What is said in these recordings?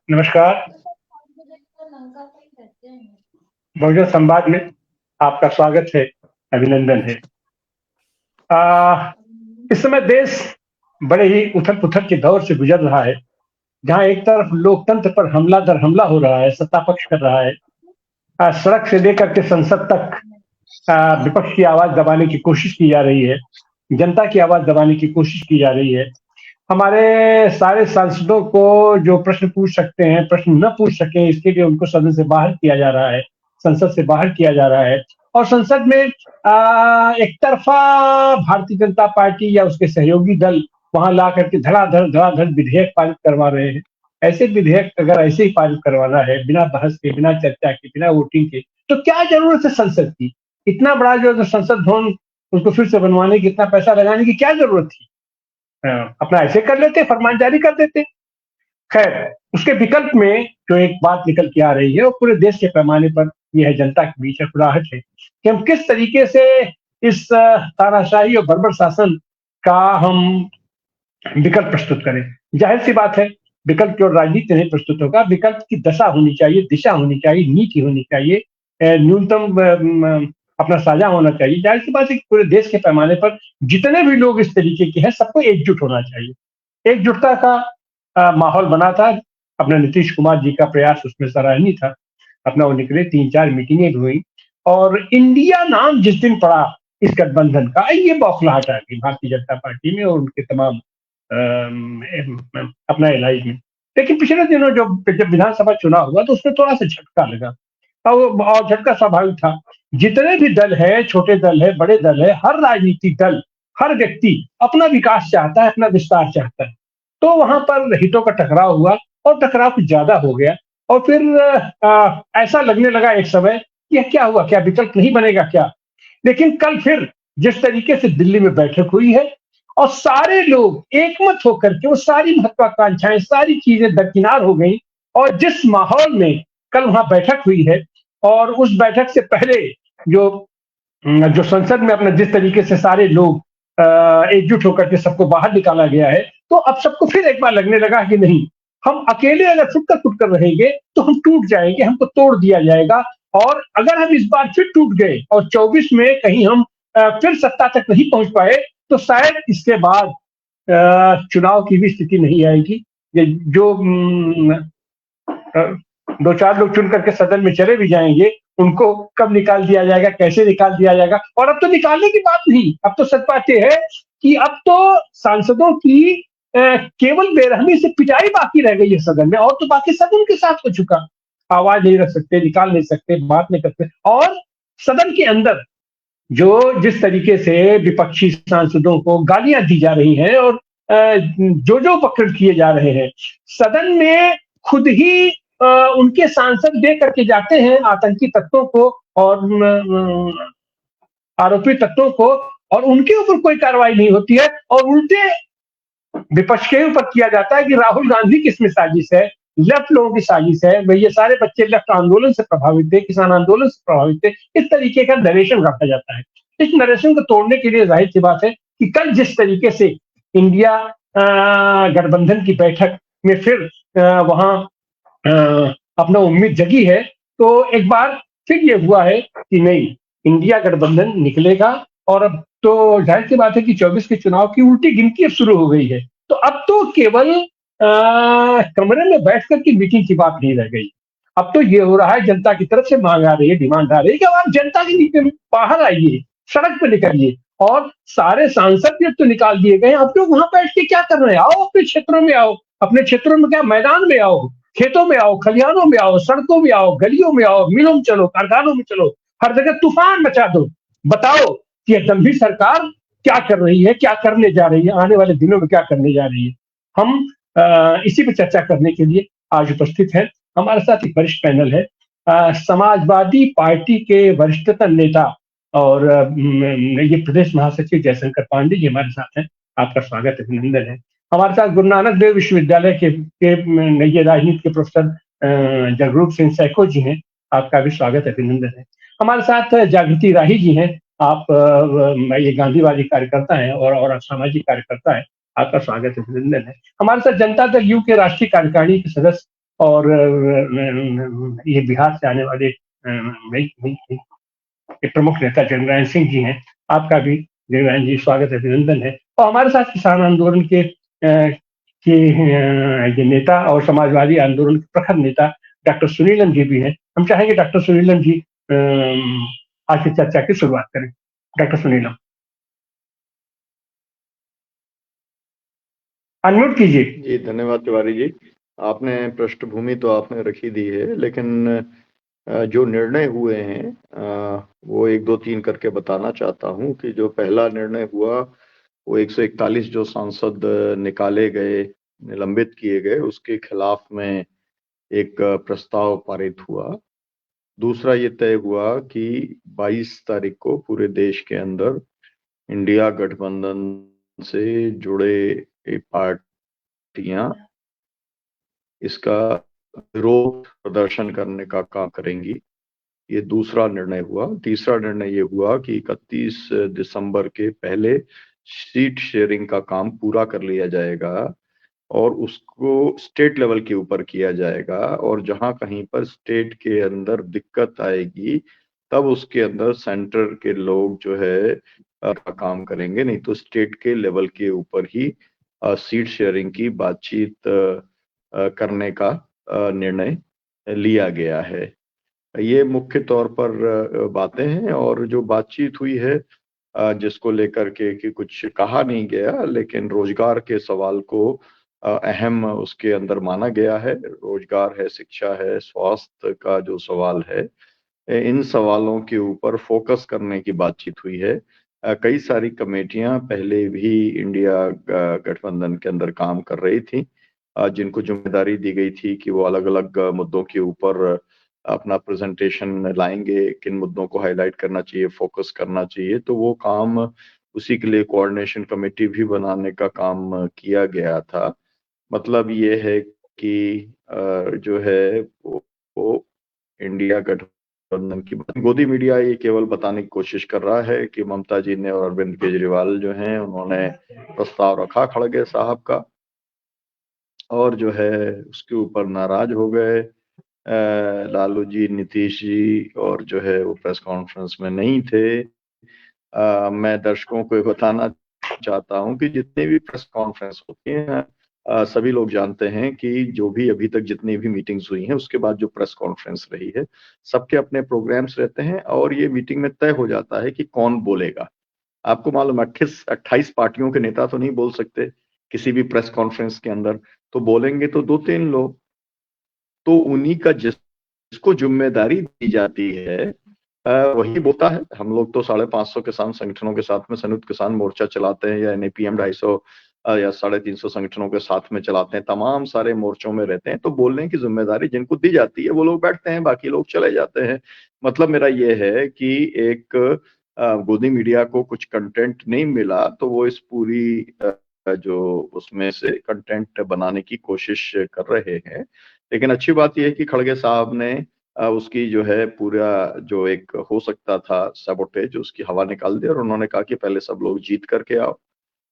नमस्कार। बहुजन संवाद में आपका स्वागत है, अभिनंदन है। आ, इस समय देश बड़े ही उथल-पुथल के दौर से गुजर रहा है, जहाँ एक तरफ लोकतंत्र पर हमला दर हमला हो रहा है, सत्ता पक्ष कर रहा है। सड़क से लेकर के संसद तक विपक्ष की आवाज दबाने की कोशिश की जा रही है, जनता की आवाज दबाने की कोशिश की जा रही है। हमारे सारे सांसदों को जो प्रश्न पूछ सकते हैं, प्रश्न न पूछ सकें, इसके लिए उनको सदन से बाहर किया जा रहा है, संसद से बाहर किया जा रहा है। और संसद में एक तरफा भारतीय जनता पार्टी या उसके सहयोगी दल वहां ला करके धड़ाधड़ विधेयक पारित करवा रहे हैं। ऐसे विधेयक अगर ऐसे ही पारित करवाना है, बिना बहस के, बिना चर्चा के, बिना वोटिंग के, तो क्या जरूरत है संसद की? इतना बड़ा जो संसद भवन, उसको फिर से बनवाने की, इतना पैसा लगाने की क्या जरूरत थी? अपना ऐसे कर लेते, फरमान जारी कर देते। खैर, उसके विकल्प में जो एक बात निकल के आ रही है, वो पूरे देश के पैमाने पर ये है, जनता के बीच अकुराहट है कि हम किस तरीके से इस तानाशाही और बर्बर शासन का हम विकल्प प्रस्तुत करें। जाहिर सी बात है, विकल्प केवल राजनीति नहीं प्रस्तुत होगा, विकल्प की दशा होनी चाहिए, दिशा होनी चाहिए, नीति होनी चाहिए, न्यूनतम अपना साझा होना चाहिए। जाहिर सी बात है कि पूरे देश के पैमाने पर जितने भी लोग इस तरीके के हैं, सबको एकजुट होना चाहिए। एकजुटता का माहौल बना था। अपने नीतीश कुमार जी का प्रयास उसमें सराहनीय था। अपना वो निकले, 3-4 मीटिंगें भी हुई और इंडिया नाम जिस दिन पड़ा इस गठबंधन का, ये बौखलाहट आ गई भारतीय जनता पार्टी में और उनके तमाम अपना इलाज में। लेकिन पिछले दिनों जब विधानसभा चुनाव हुआ तो उसमें थोड़ा सा झटका लगा और झटका स्वाभाविक था। जितने भी दल है, छोटे दल है, बड़े दल है, हर राजनीतिक दल, हर व्यक्ति अपना विकास चाहता है, अपना विस्तार चाहता है। तो वहां पर हितों का टकराव हुआ और टकराव कुछ ज्यादा हो गया और फिर ऐसा लगने लगा एक समय कि यह क्या हुआ, क्या विकल्प नहीं बनेगा क्या? लेकिन कल फिर जिस तरीके से दिल्ली में बैठक हुई है और सारे लोग एकमत होकर के वो सारी महत्वाकांक्षाएं, सारी चीजें दरकिनार हो गई और जिस माहौल में कल वहां बैठक हुई है और उस बैठक से पहले जो जो संसद में अपना जिस तरीके से सारे लोग एकजुट होकर के सबको बाहर निकाला गया है, तो अब सबको फिर एक बार लगने लगा कि नहीं, हम अकेले अगर फुटकर कर रहेंगे तो हम टूट जाएंगे, हमको तोड़ दिया जाएगा। और अगर हम इस बार फिर टूट गए और 24 में कहीं हम फिर सत्ता तक नहीं पहुंच पाए, तो शायद इसके बाद चुनाव की भी स्थिति नहीं आएगी। जो 2-4 लोग चुन करके सदन में चले भी जाएंगे, उनको कब निकाल दिया जाएगा, कैसे निकाल दिया जाएगा। और अब तो निकालने की बात नहीं, अब तो सच बात यह है कि अब तो सांसदों की केवल बेरहमी से पिटाई बाकी रह गई है सदन में, और तो बाकी सब उनके साथ हो चुका। आवाज नहीं रख सकते, निकाल नहीं सकते, बात नहीं करते। और सदन के अंदर जो जिस तरीके से विपक्षी सांसदों को गालियां दी जा रही हैं और जो उपक्रम किए जा रहे हैं, सदन में खुद ही उनके सांसद दे करके जाते हैं आतंकी तत्वों को और आरोपी तत्वों को, और उनके ऊपर कोई कार्रवाई नहीं होती है और उल्टे विपक्ष के ऊपर किया जाता है कि राहुल गांधी की इसमें साजिश है, लेफ्ट लोगों की साजिश है, भाई ये सारे बच्चे लेफ्ट आंदोलन से प्रभावित थे, किसान आंदोलन से प्रभावित थे। इस तरीके का नरेशन रखा जाता है। इस नरेशन को तोड़ने के लिए जाहिर सी बात है कि कल जिस तरीके से इंडिया गठबंधन की बैठक में फिर वहां अपना उम्मीद जगी है, तो एक बार फिर ये हुआ है कि नहीं, इंडिया गठबंधन निकलेगा। और अब तो जाहिर सी बात है कि 24 के चुनाव की उल्टी गिनती अब शुरू हो गई है। तो अब तो केवल कमरे में बैठ कर की मीटिंग की बात नहीं रह गई। अब तो ये हो रहा है, जनता की तरफ से मांग आ रही है, डिमांड आ रही है कि अब आप जनता के नीचे बाहर आइए, सड़क पर निकलिए। और सारे सांसद भी तो निकाल दिए गए, आप लोग वहां बैठ के क्या कर रहे हैं? आओ अपने क्षेत्रों में आओ, अपने क्षेत्रों में क्या, मैदान में आओ, खेतों में आओ, खलिहानों में आओ, सड़कों में आओ, गलियों में आओ, मिलों में चलो, कारखानों में चलो, हर जगह तूफान मचा दो। बताओ कि यह गंभीर सरकार क्या कर रही है, क्या करने जा रही है, आने वाले दिनों में क्या करने जा रही है। हम इसी पर चर्चा करने के लिए आज उपस्थित है। हमारे साथ एक वरिष्ठ पैनल है, समाजवादी पार्टी के वरिष्ठतम नेता और ये प्रदेश महासचिव जयशंकर पांडे जी हमारे साथ हैं। आपका स्वागत है, अभिनंदन है। हमारे साथ गुरु नानक देव विश्वविद्यालय के ये राजनीति के प्रोफेसर जगरूप सिंह सैको जी हैं। आपका भी स्वागत है, अभिनंदन है। हमारे साथ जागृति राही जी हैं। आप ये गांधीवादी कार्यकर्ता हैं और सामाजिक कार्यकर्ता है। आपका स्वागत है, अभिनंदन है। हमारे साथ जनता दल यू के राष्ट्रीय कार्यकारिणी के सदस्य और ये बिहार से आने वाले एक प्रमुख नेता जगनारायण सिंह जी हैं। आपका भी जगनारायण जी स्वागत है, अभिनंदन है। और हमारे साथ किसान आंदोलन के नेता और समाजवादी आंदोलन के प्रखर नेता डॉक्टर सुनीलन जी भी हैं। हम चाहेंगे डॉक्टर सुनीलन जी आज की चर्चा की शुरुआत करें। डॉक्टर सुनीलम, अनम्यूट कीजिए। जी, धन्यवाद तिवारी जी। आपने पृष्ठभूमि तो आपने रखी दी है, लेकिन जो निर्णय हुए हैं वो 1, 2, 3 करके बताना चाहता हूँ कि जो पहला निर्णय हुआ वो 141 जो सांसद निकाले गए, निलंबित किए गए, उसके खिलाफ में एक प्रस्ताव पारित हुआ। दूसरा ये तय हुआ कि 22 तारीख को पूरे देश के अंदर इंडिया गठबंधन से जुड़े पार्टियां इसका विरोध प्रदर्शन करने का काम करेंगी। ये दूसरा निर्णय हुआ। तीसरा निर्णय ये हुआ कि 31 दिसंबर के पहले सीट शेयरिंग का काम पूरा कर लिया जाएगा और उसको स्टेट लेवल के ऊपर किया जाएगा, और जहां कहीं पर स्टेट के अंदर दिक्कत आएगी तब उसके अंदर सेंटर के लोग जो है काम करेंगे, नहीं तो स्टेट के लेवल के ऊपर ही सीट शेयरिंग की बातचीत करने का निर्णय लिया गया है। ये मुख्य तौर पर बातें हैं, और जो बातचीत हुई है जिसको लेकर के कि कुछ कहा नहीं गया, लेकिन रोजगार के सवाल को अहम उसके अंदर माना गया है। रोजगार है, शिक्षा है, स्वास्थ्य का जो सवाल है, इन सवालों के ऊपर फोकस करने की बातचीत हुई है। कई सारी कमेटियां पहले भी इंडिया गठबंधन के अंदर काम कर रही थी, जिनको जिम्मेदारी दी गई थी कि वो अलग अलग मुद्दों के ऊपर अपना प्रेजेंटेशन लाएंगे, किन मुद्दों को हाईलाइट करना चाहिए, फोकस करना चाहिए। तो वो काम, उसी के लिए कोऑर्डिनेशन कमेटी भी बनाने का काम किया गया था। मतलब ये है कि जो है वो इंडिया गठबंधन की गोदी मीडिया ये केवल बताने की कोशिश कर रहा है कि ममता जी ने और अरविंद केजरीवाल जो हैं उन्होंने प्रस्ताव रखा खड़गे साहब का, और जो है उसके ऊपर नाराज हो गए। लालू जी, नीतीश जी, और जो है वो प्रेस कॉन्फ्रेंस में नहीं थे। मैं दर्शकों को ये बताना चाहता हूं कि जितने भी प्रेस कॉन्फ्रेंस होती हैं, सभी लोग जानते हैं कि जो भी अभी तक जितनी भी मीटिंग्स हुई हैं उसके बाद जो प्रेस कॉन्फ्रेंस रही है, सबके अपने प्रोग्राम्स रहते हैं, और ये मीटिंग में तय हो जाता है कि कौन बोलेगा। आपको मालूम 28 पार्टियों के नेता तो नहीं बोल सकते किसी भी प्रेस कॉन्फ्रेंस के अंदर, तो बोलेंगे तो 2-3 लोग। तो उन्हीं का जिसको जिम्मेदारी दी जाती है वही बोलता है। हम लोग तो 550 किसान संगठनों के साथ में संयुक्त किसान मोर्चा चलाते हैं, या एनएपीएम 250 या 350 संगठनों के साथ में चलाते हैं, तमाम सारे मोर्चों में रहते हैं। तो बोलने की जिम्मेदारी जिनको दी जाती है वो लोग बैठते हैं, बाकी लोग चले जाते हैं। मतलब मेरा ये है कि एक गोदी मीडिया को कुछ कंटेंट नहीं मिला तो वो इस पूरी जो उसमें से कंटेंट बनाने की कोशिश कर रहे हैं। लेकिन अच्छी बात यह है कि खड़गे साहब ने उसकी जो है पूरा जो एक हो सकता था सबोटेज, उसकी हवा निकाल दी, और उन्होंने कहा कि पहले सब लोग जीत करके आओ,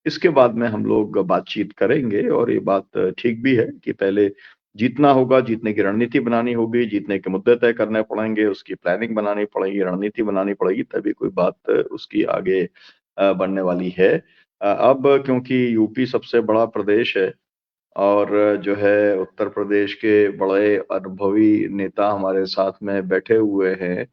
इसके बाद में हम लोग बातचीत करेंगे। और ये बात ठीक भी है कि पहले जीतना होगा, जीतने की रणनीति बनानी होगी, जीतने के मुद्दे तय करने पड़ेंगे, उसकी प्लानिंग बनानी पड़ेगी, रणनीति बनानी पड़ेगी, तभी कोई बात उसकी आगे बढ़ने वाली है। अब क्योंकि यूपी सबसे बड़ा प्रदेश है, और जो है उत्तर प्रदेश के बड़े अनुभवी नेता हमारे साथ में बैठे हुए हैं,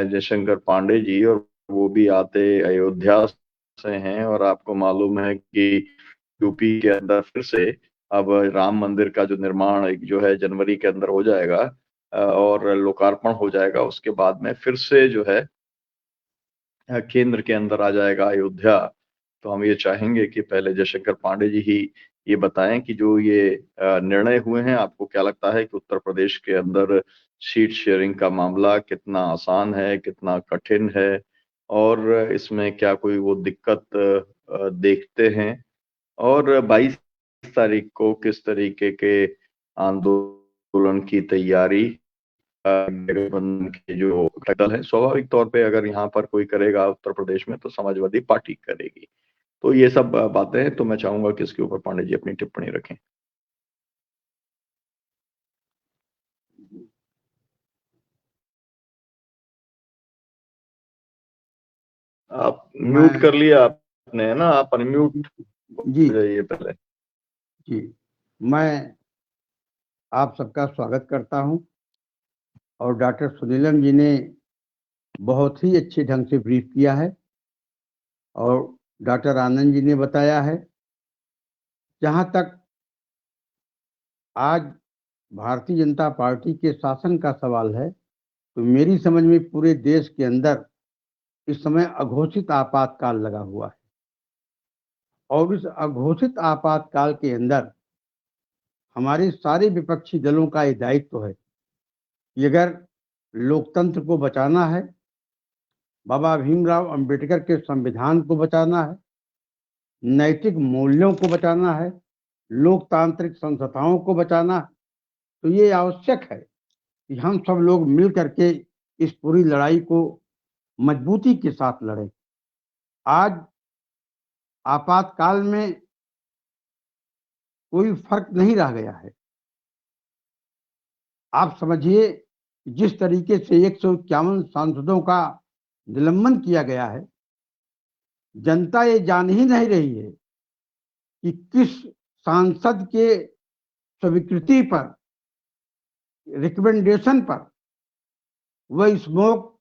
जयशंकर पांडे जी, और वो भी आते अयोध्या से हैं, और आपको मालूम है कि यूपी के अंदर फिर से अब राम मंदिर का जो निर्माण एक जो है जनवरी के अंदर हो जाएगा, और लोकार्पण हो जाएगा। उसके बाद में फिर से जो है केंद्र के अंदर आ जाएगा अयोध्या। तो हम ये चाहेंगे कि पहले जयशंकर पांडे जी ही ये बताएं कि जो ये निर्णय हुए हैं, आपको क्या लगता है कि उत्तर प्रदेश के अंदर सीट शेयरिंग का मामला कितना आसान है, कितना कठिन है, और इसमें क्या कोई वो दिक्कत देखते हैं, और 22 तारीख को किस तरीके के आंदोलन की तैयारी गठबंधन के जो घटक दल है, स्वाभाविक तौर पे अगर यहाँ पर कोई करेगा उत्तर प्रदेश में तो समाजवादी पार्टी करेगी। तो ये सब बातें हैं, तो मैं चाहूंगा कि इसके ऊपर पांडे जी अपनी टिप्पणी रखें। आप म्यूट मैं कर लिया आपने, है ना? आप अनम्यूट जी हो जाइए पहले। जी मैं आप सबका स्वागत करता हूं। और डॉक्टर सुनीलम जी ने बहुत ही अच्छे ढंग से ब्रीफ किया है और डॉक्टर आनंद जी ने बताया है। जहां तक आज भारतीय जनता पार्टी के शासन का सवाल है, तो मेरी समझ में पूरे देश के अंदर इस समय अघोषित आपातकाल लगा हुआ है। और इस अघोषित आपातकाल के अंदर हमारे सारे विपक्षी दलों का ये दायित्व है कि अगर लोकतंत्र को बचाना है, बाबा भीमराव अंबेडकर के संविधान को बचाना है, नैतिक मूल्यों को बचाना है, लोकतांत्रिक संस्थाओं को बचाना है, तो ये आवश्यक है कि हम सब लोग मिल करके इस पूरी लड़ाई को मजबूती के साथ लड़ें। आज आपातकाल में कोई फर्क नहीं रह गया है। आप समझिए, जिस तरीके से 151 सांसदों का निलंबन किया गया है, जनता ये जान ही नहीं रही है कि किस सांसद के स्वीकृति पर, रिकमेंडेशन पर वह स्मोक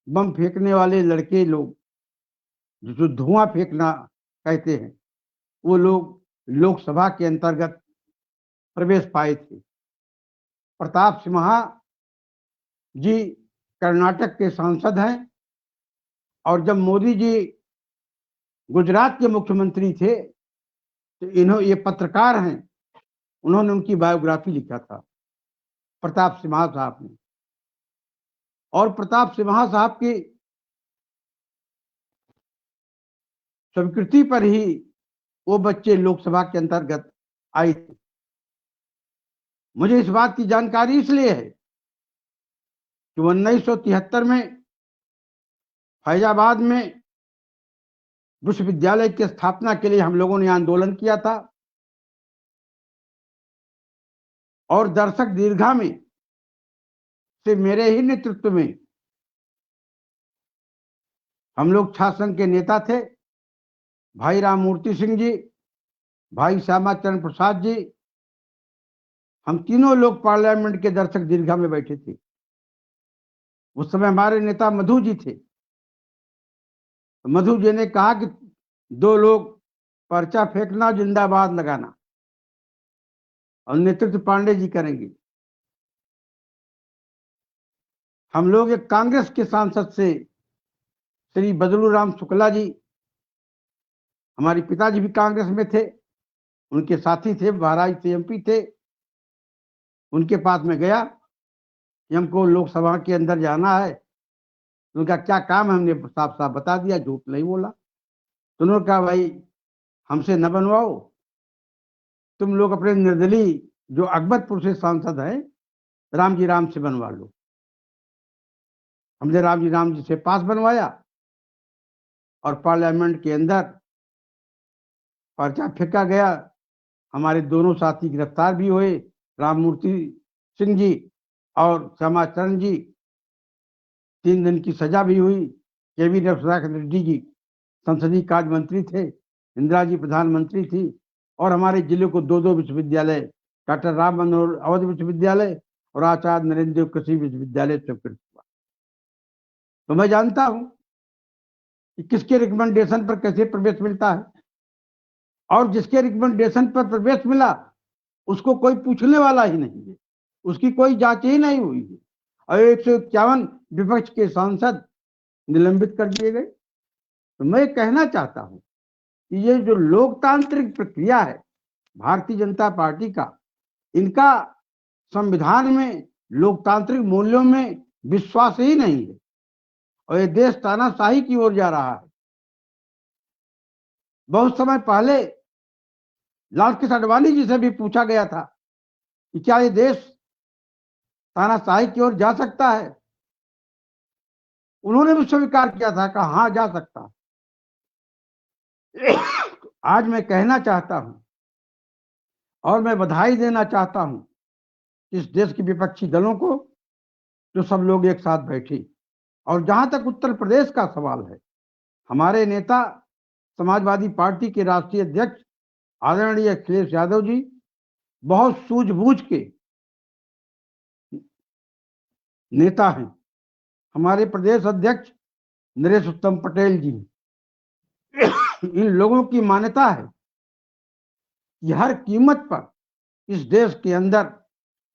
बम फेंकने वाले लड़के लोग, जो धुआं फेंकना कहते हैं, वो लोग लोकसभा के अंतर्गत प्रवेश पाए थे। प्रताप सिम्हा जी कर्नाटक के सांसद हैं और जब मोदी जी गुजरात के मुख्यमंत्री थे तो ये पत्रकार हैं, उन्होंने उनकी बायोग्राफी लिखा था, प्रताप सिम्हा साहब ने। और प्रताप सिम्हा साहब की स्वीकृति पर ही वो बच्चे लोकसभा के अंतर्गत आए थे। मुझे इस बात की जानकारी इसलिए है कि 1973 में फैजाबाद में विश्वविद्यालय की स्थापना के लिए हम लोगों ने आंदोलन किया था और दर्शक दीर्घा में से मेरे ही नेतृत्व में हम लोग छात्र संघ के नेता थे, भाई राममूर्ति सिंह जी, भाई श्यामाचरण प्रसाद जी, हम तीनों लोग पार्लियामेंट के दर्शक दीर्घा में बैठे थे। उस समय हमारे नेता मधु जी थे। मधु जी ने कहा कि 2 लोग पर्चा फेंकना, जिंदाबाद लगाना, और नेतृत्व पांडे जी करेंगे। हम लोग एक कांग्रेस के सांसद से श्री बदलू राम शुक्ला जी, हमारे पिताजी भी कांग्रेस में थे, उनके साथी थे, महाराज से एमपी थे, उनके पास में गया कि हमको लोकसभा के अंदर जाना है। उनका क्या काम है, हमने साफ साफ बता दिया, झूठ नहीं बोला। तो उन्होंने कहा, भाई हमसे न बनवाओ, तुम लोग अपने निर्दलीय जो अकबरपुर से सांसद हैं राम से बनवा लो। हमने राम जी से पास बनवाया और पार्लियामेंट के अंदर पर्चा फेंका गया। हमारे दोनों साथी गिरफ्तार भी हुए, राममूर्ति सिंह जी और श्यामाचरण जी। 3 दिन की सजा भी हुई। केवी रेड्डी जी संसदीय कार्य मंत्री थे, इंदिरा जी प्रधानमंत्री थी, और हमारे जिले को 2 विश्वविद्यालय, डॉक्टर राम मनोहर अवध विश्वविद्यालय और आचार्य नरेंद्र देव कृषि विश्वविद्यालय स्वीकृत हुआ। तो मैं जानता हूं कि किसके रिकमेंडेशन पर कैसे प्रवेश मिलता है, और जिसके रिकमेंडेशन पर प्रवेश मिला उसको कोई पूछने वाला ही नहीं है, उसकी कोई जांच ही नहीं हुई है, और 151 विपक्ष के सांसद निलंबित कर दिए गए। तो मैं कहना चाहता हूं कि ये जो लोकतांत्रिक प्रक्रिया है भारतीय जनता पार्टी का, इनका संविधान में, लोकतांत्रिक मूल्यों में विश्वास ही नहीं है, और ये देश तानाशाही की ओर जा रहा है। बहुत समय पहले लाल कृष्ण आडवाणी जी से भी पूछा गया था कि क्या ये देश तानाशाही की ओर जा सकता है। उन्होंने भी स्वीकार किया था, कहा हाँ जा सकता है। आज मैं कहना चाहता हूं और मैं बधाई देना चाहता हूं इस देश के विपक्षी दलों को, जो सब लोग एक साथ बैठे। और जहां तक उत्तर प्रदेश का सवाल है, हमारे नेता समाजवादी पार्टी के राष्ट्रीय अध्यक्ष आदरणीय अखिलेश यादव जी बहुत सूझबूझ के नेता हैं। हमारे प्रदेश अध्यक्ष नरेश उत्तम पटेल जी, इन लोगों की मान्यता है कि हर कीमत पर इस देश के अंदर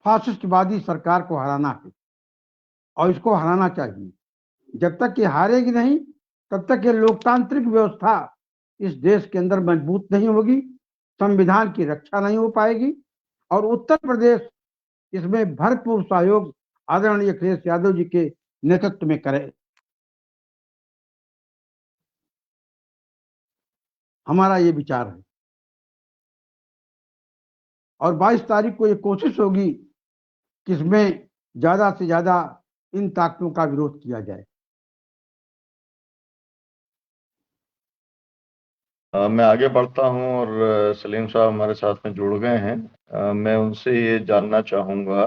फासिस्टवादी सरकार को हराना है और इसको हराना चाहिए। जब तक ये हारेगी नहीं, तब तक ये लोकतांत्रिक व्यवस्था इस देश के अंदर मजबूत नहीं होगी, संविधान की रक्षा नहीं हो पाएगी और उत्तर प्रदेश इसमें भरपूर सहयोग आदरणीय अखिलेश यादव जी के नेतृत्व में करे। हमारा ये विचार है और 22 तारीख को ये कोशिश होगी कि इसमें ज्यादा से ज्यादा इन ताकतों का विरोध किया जाए। मैं आगे बढ़ता हूं और सलीम साहब हमारे साथ में जुड़ गए हैं। मैं उनसे ये जानना चाहूंगा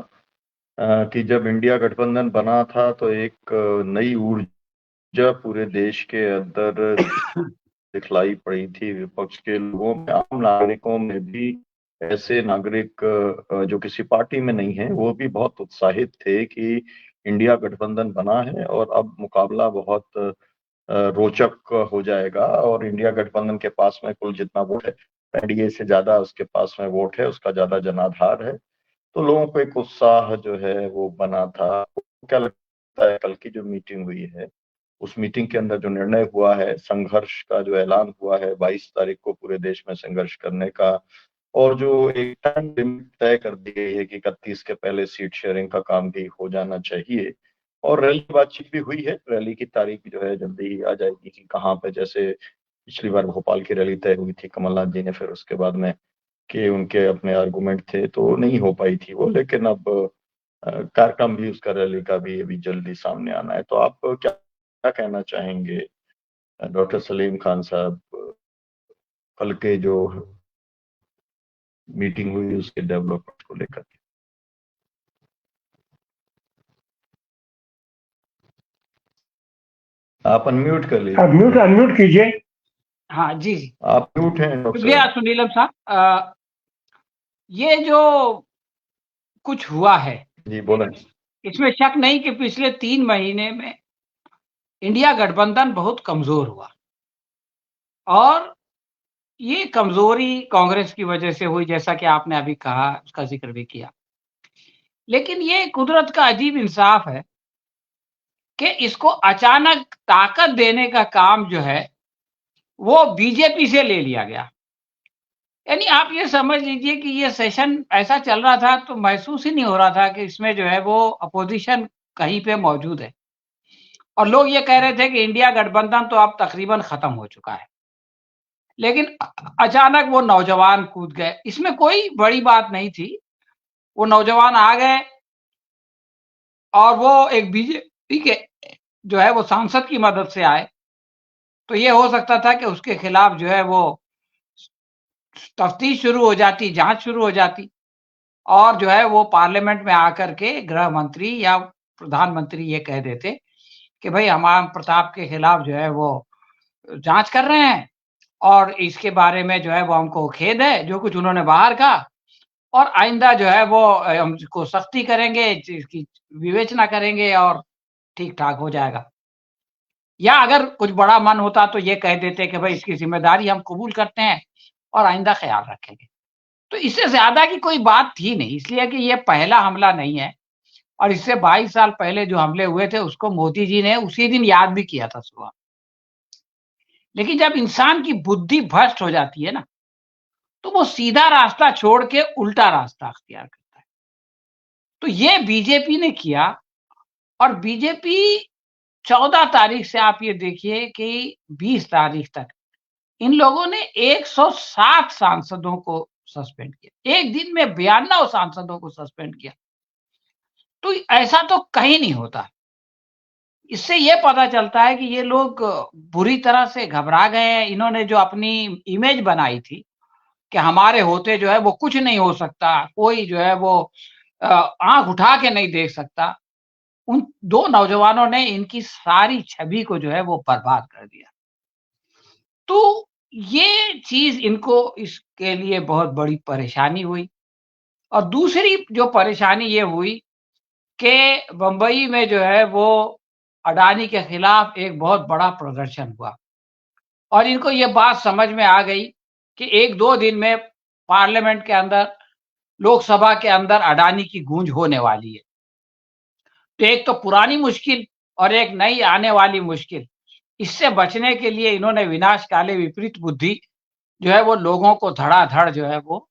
कि जब इंडिया गठबंधन बना था तो एक नई ऊर्जा पूरे देश के अंदर दिखलाई पड़ी थी। विपक्ष के लोगों में, आम नागरिकों में भी ऐसे नागरिक जो किसी पार्टी में नहीं है, वो भी बहुत उत्साहित थे कि इंडिया गठबंधन बना है और अब मुकाबला बहुत रोचक हो जाएगा और इंडिया गठबंधन के पास में कुल जितना वोट है, एनडीए से ज्यादा उसके पास में वोट है, उसका ज्यादा जनाधार है। तो लोगों को एक उत्साह जो है वो बना था। क्या लगता है कल की जो मीटिंग हुई है, उस मीटिंग के अंदर जो निर्णय हुआ है, संघर्ष का जो ऐलान हुआ है 22 तारीख को पूरे देश में संघर्ष करने का, और जो एक टाइम लिमिट तय कर दी गई है कि 31 के पहले सीट शेयरिंग का काम भी हो जाना चाहिए, और रैली बातचीत भी हुई है, रैली की तारीख जो है जल्दी ही आ जाएगी कि कहाँ पे, जैसे पिछली बार भोपाल की रैली तय हुई थी कमलनाथ जी ने, फिर उसके बाद में कि उनके अपने आर्गुमेंट थे तो नहीं हो पाई थी वो, लेकिन अब कार्यक्रम भी उसका रैली का भी अभी जल्दी सामने आना है। तो आप क्या कहना चाहेंगे डॉक्टर सलीम खान साहब, कल के जो मीटिंग हुई उसके डेवलपमेंट को लेकर? आप अनम्यूट कर लीजिए। म्यूट अनम्यूट कीजिए। हाँ जी जी, आप म्यूट हैं डॉक्टर शुक्रिया साहब। सुनीलम साहब। ये जो कुछ हुआ है, जी बोलें। इसमें शक नहीं कि पिछले 3 महीने में इंडिया गठबंधन बहुत कमजोर हुआ और ये कमजोरी कांग्रेस की वजह से हुई, जैसा कि आपने अभी कहा, उसका जिक्र भी किया। लेकिन ये कुदरत का अजीब इंसाफ है कि इसको अचानक ताकत देने का काम जो है वो बीजेपी से ले लिया गया। यानी आप ये समझ लीजिए कि ये सेशन ऐसा चल रहा था तो महसूस ही नहीं हो रहा था कि इसमें जो है वो अपोजिशन कहीं पे मौजूद है, और लोग ये कह रहे थे कि इंडिया गठबंधन तो अब तकरीबन खत्म हो चुका है। लेकिन अचानक वो नौजवान कूद गए, इसमें कोई बड़ी बात नहीं थी। वो नौजवान आ गए और वो एक बीजेपी के जो है वो सांसद की मदद से आए, तो ये हो सकता था कि उसके खिलाफ जो है वो तफ्तीश शुरू हो जाती, जांच शुरू हो जाती और जो है वो पार्लियामेंट में आकर के गृह मंत्री या प्रधानमंत्री ये कह देते कि भाई हमारा प्रताप के खिलाफ जो है वो जांच कर रहे हैं और इसके बारे में जो है वो हमको खेद है जो कुछ उन्होंने बाहर कहा, और आइंदा जो है वो हम इसको सख्ती करेंगे, इसकी विवेचना करेंगे और ठीक ठाक हो जाएगा। या अगर कुछ बड़ा मन होता तो ये कह देते कि भाई इसकी जिम्मेदारी हम कबूल करते हैं और आइंदा ख्याल रखेंगे। तो इससे ज्यादा की कोई बात थी नहीं, इसलिए कि ये पहला हमला नहीं है और इससे 22 साल पहले जो हमले हुए थे उसको मोदी जी ने उसी दिन याद भी किया था सुबह। लेकिन जब इंसान की बुद्धि भ्रष्ट हो जाती है ना, तो वो सीधा रास्ता छोड़ के उल्टा रास्ता अख्तियार करता है। तो ये बीजेपी ने किया और बीजेपी 14 तारीख से आप ये देखिए कि 20 तारीख तक इन लोगों ने 107 सांसदों को सस्पेंड किया, एक दिन में 92 सांसदों को सस्पेंड किया। तो ऐसा तो कहीं नहीं होता। इससे ये पता चलता है कि ये लोग बुरी तरह से घबरा गए हैं। इन्होंने जो अपनी इमेज बनाई थी कि हमारे होते जो है वो कुछ नहीं हो सकता, कोई जो है वो आंख उठा के नहीं देख सकता, उन 2 नौजवानों ने इनकी सारी छवि को जो है वो बर्बाद कर दिया। तो ये चीज इनको इसके लिए बहुत बड़ी परेशानी हुई। और दूसरी जो परेशानी ये हुई कि बंबई में जो है वो अडानी के खिलाफ एक बहुत बड़ा प्रदर्शन हुआ और इनको ये बात समझ में आ गई कि 1-2 दिन में पार्लियामेंट के अंदर, लोकसभा के अंदर अडानी की गूंज होने वाली है। तो एक तो पुरानी मुश्किल और एक नई आने वाली मुश्किल, इससे बचने के लिए इन्होंने विनाश काले विपरीत बुद्धि जो है वो लोगों को धड़ाधड़ जो है वो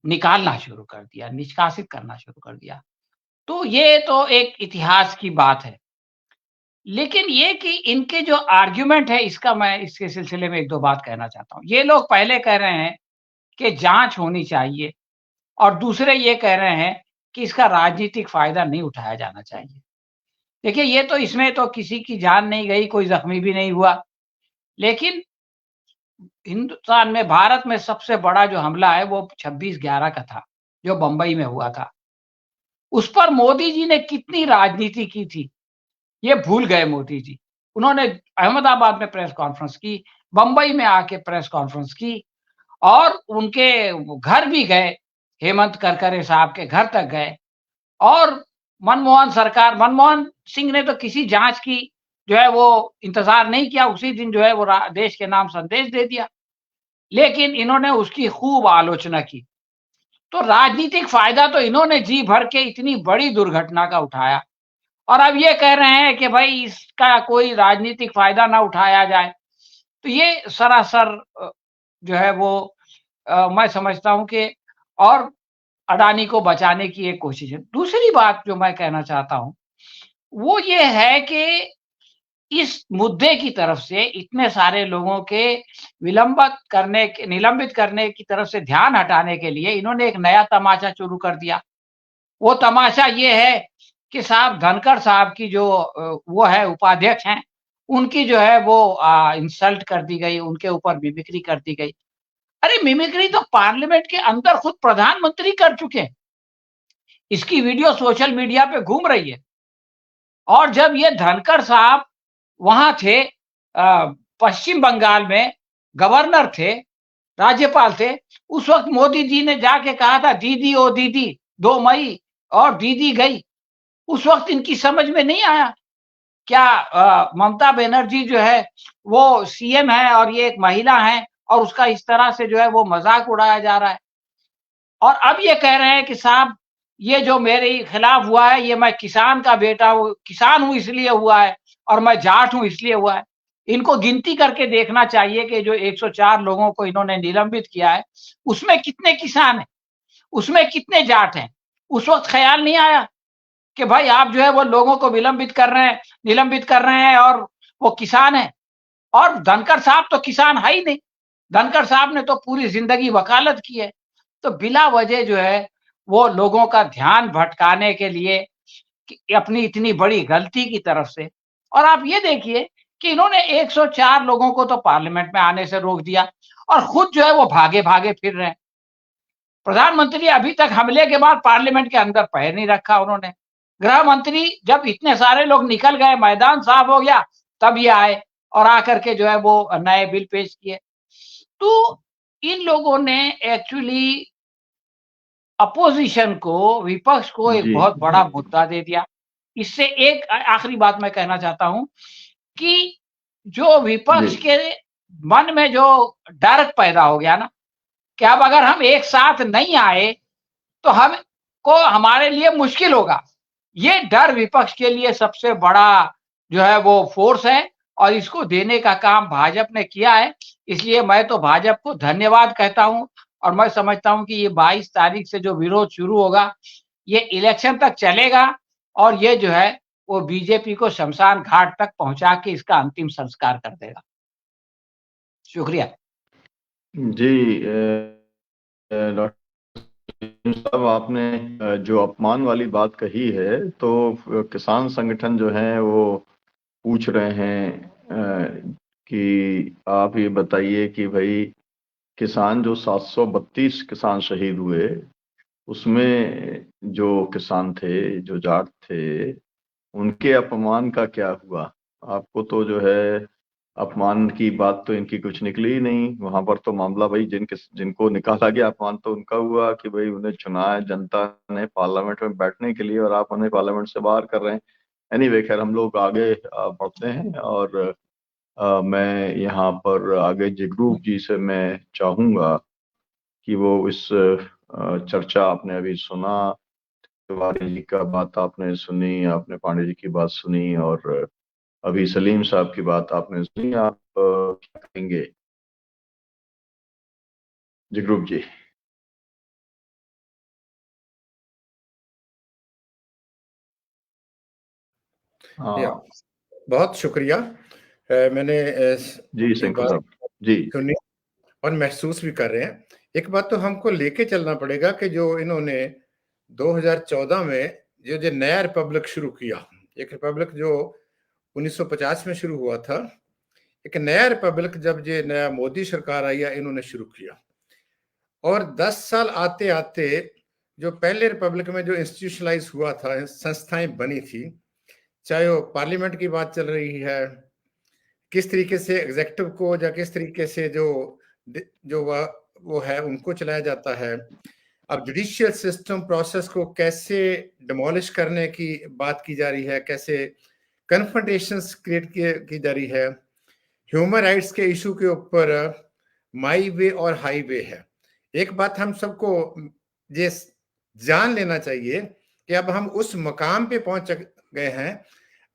निकालना शुरू कर दिया, निष्कासित करना शुरू कर दिया। तो ये तो एक इतिहास की बात है। लेकिन ये कि इनके जो आर्ग्यूमेंट है इसका मैं इसके सिलसिले में 1-2 बात कहना चाहता हूँ। ये लोग पहले कह रहे हैं कि जाँच होनी चाहिए और दूसरे ये कह रहे हैं कि इसका राजनीतिक फ़ायदा नहीं उठाया जाना चाहिए। देखिए ये तो इसमें तो किसी की जान नहीं गई, कोई ज़ख्मी भी नहीं हुआ। लेकिन हिंदुस्तान में, भारत में सबसे बड़ा जो हमला है वो 26/11 का था, जो बम्बई में हुआ था। उस पर मोदी जी ने कितनी राजनीति की थी, ये भूल गए मोदी जी। उन्होंने अहमदाबाद में प्रेस कॉन्फ्रेंस की, बम्बई में आके प्रेस कॉन्फ्रेंस की और उनके घर भी गए, हेमंत करकरे साहब के घर तक गए और मनमोहन सिंह ने तो किसी जाँच की जो है वो इंतज़ार नहीं किया, उसी दिन जो है वो देश के नाम संदेश दे दिया। लेकिन इन्होंने उसकी खूब आलोचना की। तो राजनीतिक फ़ायदा तो इन्होंने जी भर के इतनी बड़ी दुर्घटना का उठाया और अब ये कह रहे हैं कि भाई इसका कोई राजनीतिक फ़ायदा ना उठाया जाए। तो ये सरासर जो है वो मैं समझता हूँ कि और अडानी को बचाने की एक कोशिश है। दूसरी बात जो मैं कहना चाहता हूँ, वो ये है कि इस मुद्दे की तरफ से इतने सारे लोगों के निलंबित करने की तरफ से ध्यान हटाने के लिए इन्होंने एक नया तमाशा शुरू कर दिया। वो तमाशा ये है कि साहब धनखड़ साहब की जो वो है उपाध्यक्ष हैं, उनकी जो है वो इंसल्ट कर दी गई, उनके ऊपर मिमिक्री कर दी गई। अरे मिमिक्री तो पार्लियामेंट के अंदर खुद प्रधानमंत्री कर चुके हैं। इसकी वीडियो सोशल मीडिया पे घूम रही है। और जब ये धनखड़ साहब वहां थे, पश्चिम बंगाल में गवर्नर थे, राज्यपाल थे, उस वक्त मोदी जी ने जाके कहा था दीदी ओ दीदी 2 मई और दीदी गई। उस वक्त इनकी समझ में नहीं आया क्या ममता बनर्जी जो है वो सीएम है और ये एक महिला है और उसका इस तरह से जो है वो मजाक उड़ाया जा रहा है। और अब ये कह रहे हैं कि साहब ये जो मेरे खिलाफ हुआ है ये मैं किसान का बेटा हूँ, किसान हूँ इसलिए हुआ है और मैं जाट हूँ इसलिए हुआ है। इनको गिनती करके देखना चाहिए कि जो 104 लोगों को इन्होंने निलंबित किया है उसमें कितने किसान हैं, उसमें कितने जाट हैं। उस वक्त ख्याल नहीं आया कि भाई आप जो है वो लोगों को निलंबित कर रहे हैं और वो किसान है। और धनखड़ साहब तो किसान है ही नहीं, धनखड़ साहब ने तो पूरी जिंदगी वकालत की है। तो बिला वजह जो है वो लोगों का ध्यान भटकाने के लिए अपनी इतनी बड़ी गलती की तरफ से। और आप ये देखिए कि इन्होंने 104 लोगों को तो पार्लियामेंट में आने से रोक दिया और खुद जो है वो भागे भागे फिर रहे हैं। प्रधानमंत्री अभी तक हमले के बाद पार्लियामेंट के अंदर पैर नहीं रखा उन्होंने। गृह मंत्री जब इतने सारे लोग निकल गए, मैदान साफ हो गया, तब ये आए और आकर के जो है वो नए बिल पेश किए। तो इन लोगों ने एक्चुअली अपोजिशन को, विपक्ष को एक जी बहुत बड़ा मुद्दा दे दिया। इससे एक आखिरी बात मैं कहना चाहता हूं कि जो विपक्ष जी के मन में जो डर पैदा हो गया ना कि अब अगर हम एक साथ नहीं आए तो हमको हमारे लिए मुश्किल होगा। ये डर विपक्ष के लिए सबसे बड़ा जो है वो फोर्स है और इसको देने का काम भाजपा ने किया है। इसलिए मैं तो भाजपा को धन्यवाद कहता हूं और मैं समझता हूं कि ये 22 तारीख से जो विरोध शुरू होगा ये इलेक्शन तक चलेगा और ये जो है वो बीजेपी को शमशान घाट तक पहुंचा के इसका अंतिम संस्कार कर देगा। शुक्रिया। जी डॉक्टर साहब, आपने जो अपमान वाली बात कही है तो किसान संगठन जो है वो पूछ रहे हैं कि आप ये बताइए कि भाई किसान जो 732 किसान शहीद हुए उसमें जो किसान थे, जो जाट थे, उनके अपमान का क्या हुआ? आपको तो जो है अपमान की बात तो इनकी कुछ निकली ही नहीं। वहां पर तो मामला भाई जिनको निकाला गया अपमान तो उनका हुआ कि भाई उन्हें चुना है जनता ने पार्लियामेंट में बैठने के लिए और आप उन्हें पार्लियामेंट से बाहर कर रहे हैं। एनीवे खैर हम लोग आगे बढ़ते हैं और मैं यहाँ पर आगे जगरूप जी से मैं चाहूंगा कि वो इस चर्चा आपने अभी सुना, तिवारी जी का बात आपने सुनी, आपने पांडे जी की बात सुनी और अभी सलीम साहब की बात आपने सुनी। आप क्या कहेंगे जगरूप जी? या हाँ बहुत शुक्रिया। मैंने जी की शंकर बात साहब जी। सुनी और महसूस भी कर रहे हैं। एक बात तो हमको लेके चलना पड़ेगा कि जो इन्होंने 2014 में जो नया रिपब्लिक शुरू किया, एक रिपब्लिक जो 1950 में शुरू हुआ था, एक नया रिपब्लिक जब ये नया मोदी सरकार आई है इन्होंने शुरू किया और 10 साल आते आते जो पहले रिपब्लिक में जो इंस्टीट्यूशनलाइज हुआ था, संस्थाएं बनी थी, चाहे वो पार्लियामेंट की बात चल रही है, किस तरीके से एग्जेक्टिव को या किस तरीके से जो जो वो है उनको चलाया जाता है। अब जुडिशियल सिस्टम प्रोसेस को कैसे डिमोलिश करने की बात की जा रही है, कैसे कन्फ्रंटेशंस क्रिएट की जा रही है। ह्यूमन राइट्स के इशू के ऊपर माई वे और हाई वे है। एक बात हम सबको ये जान लेना चाहिए कि अब हम उस मकाम पे पहुंच गए हैं,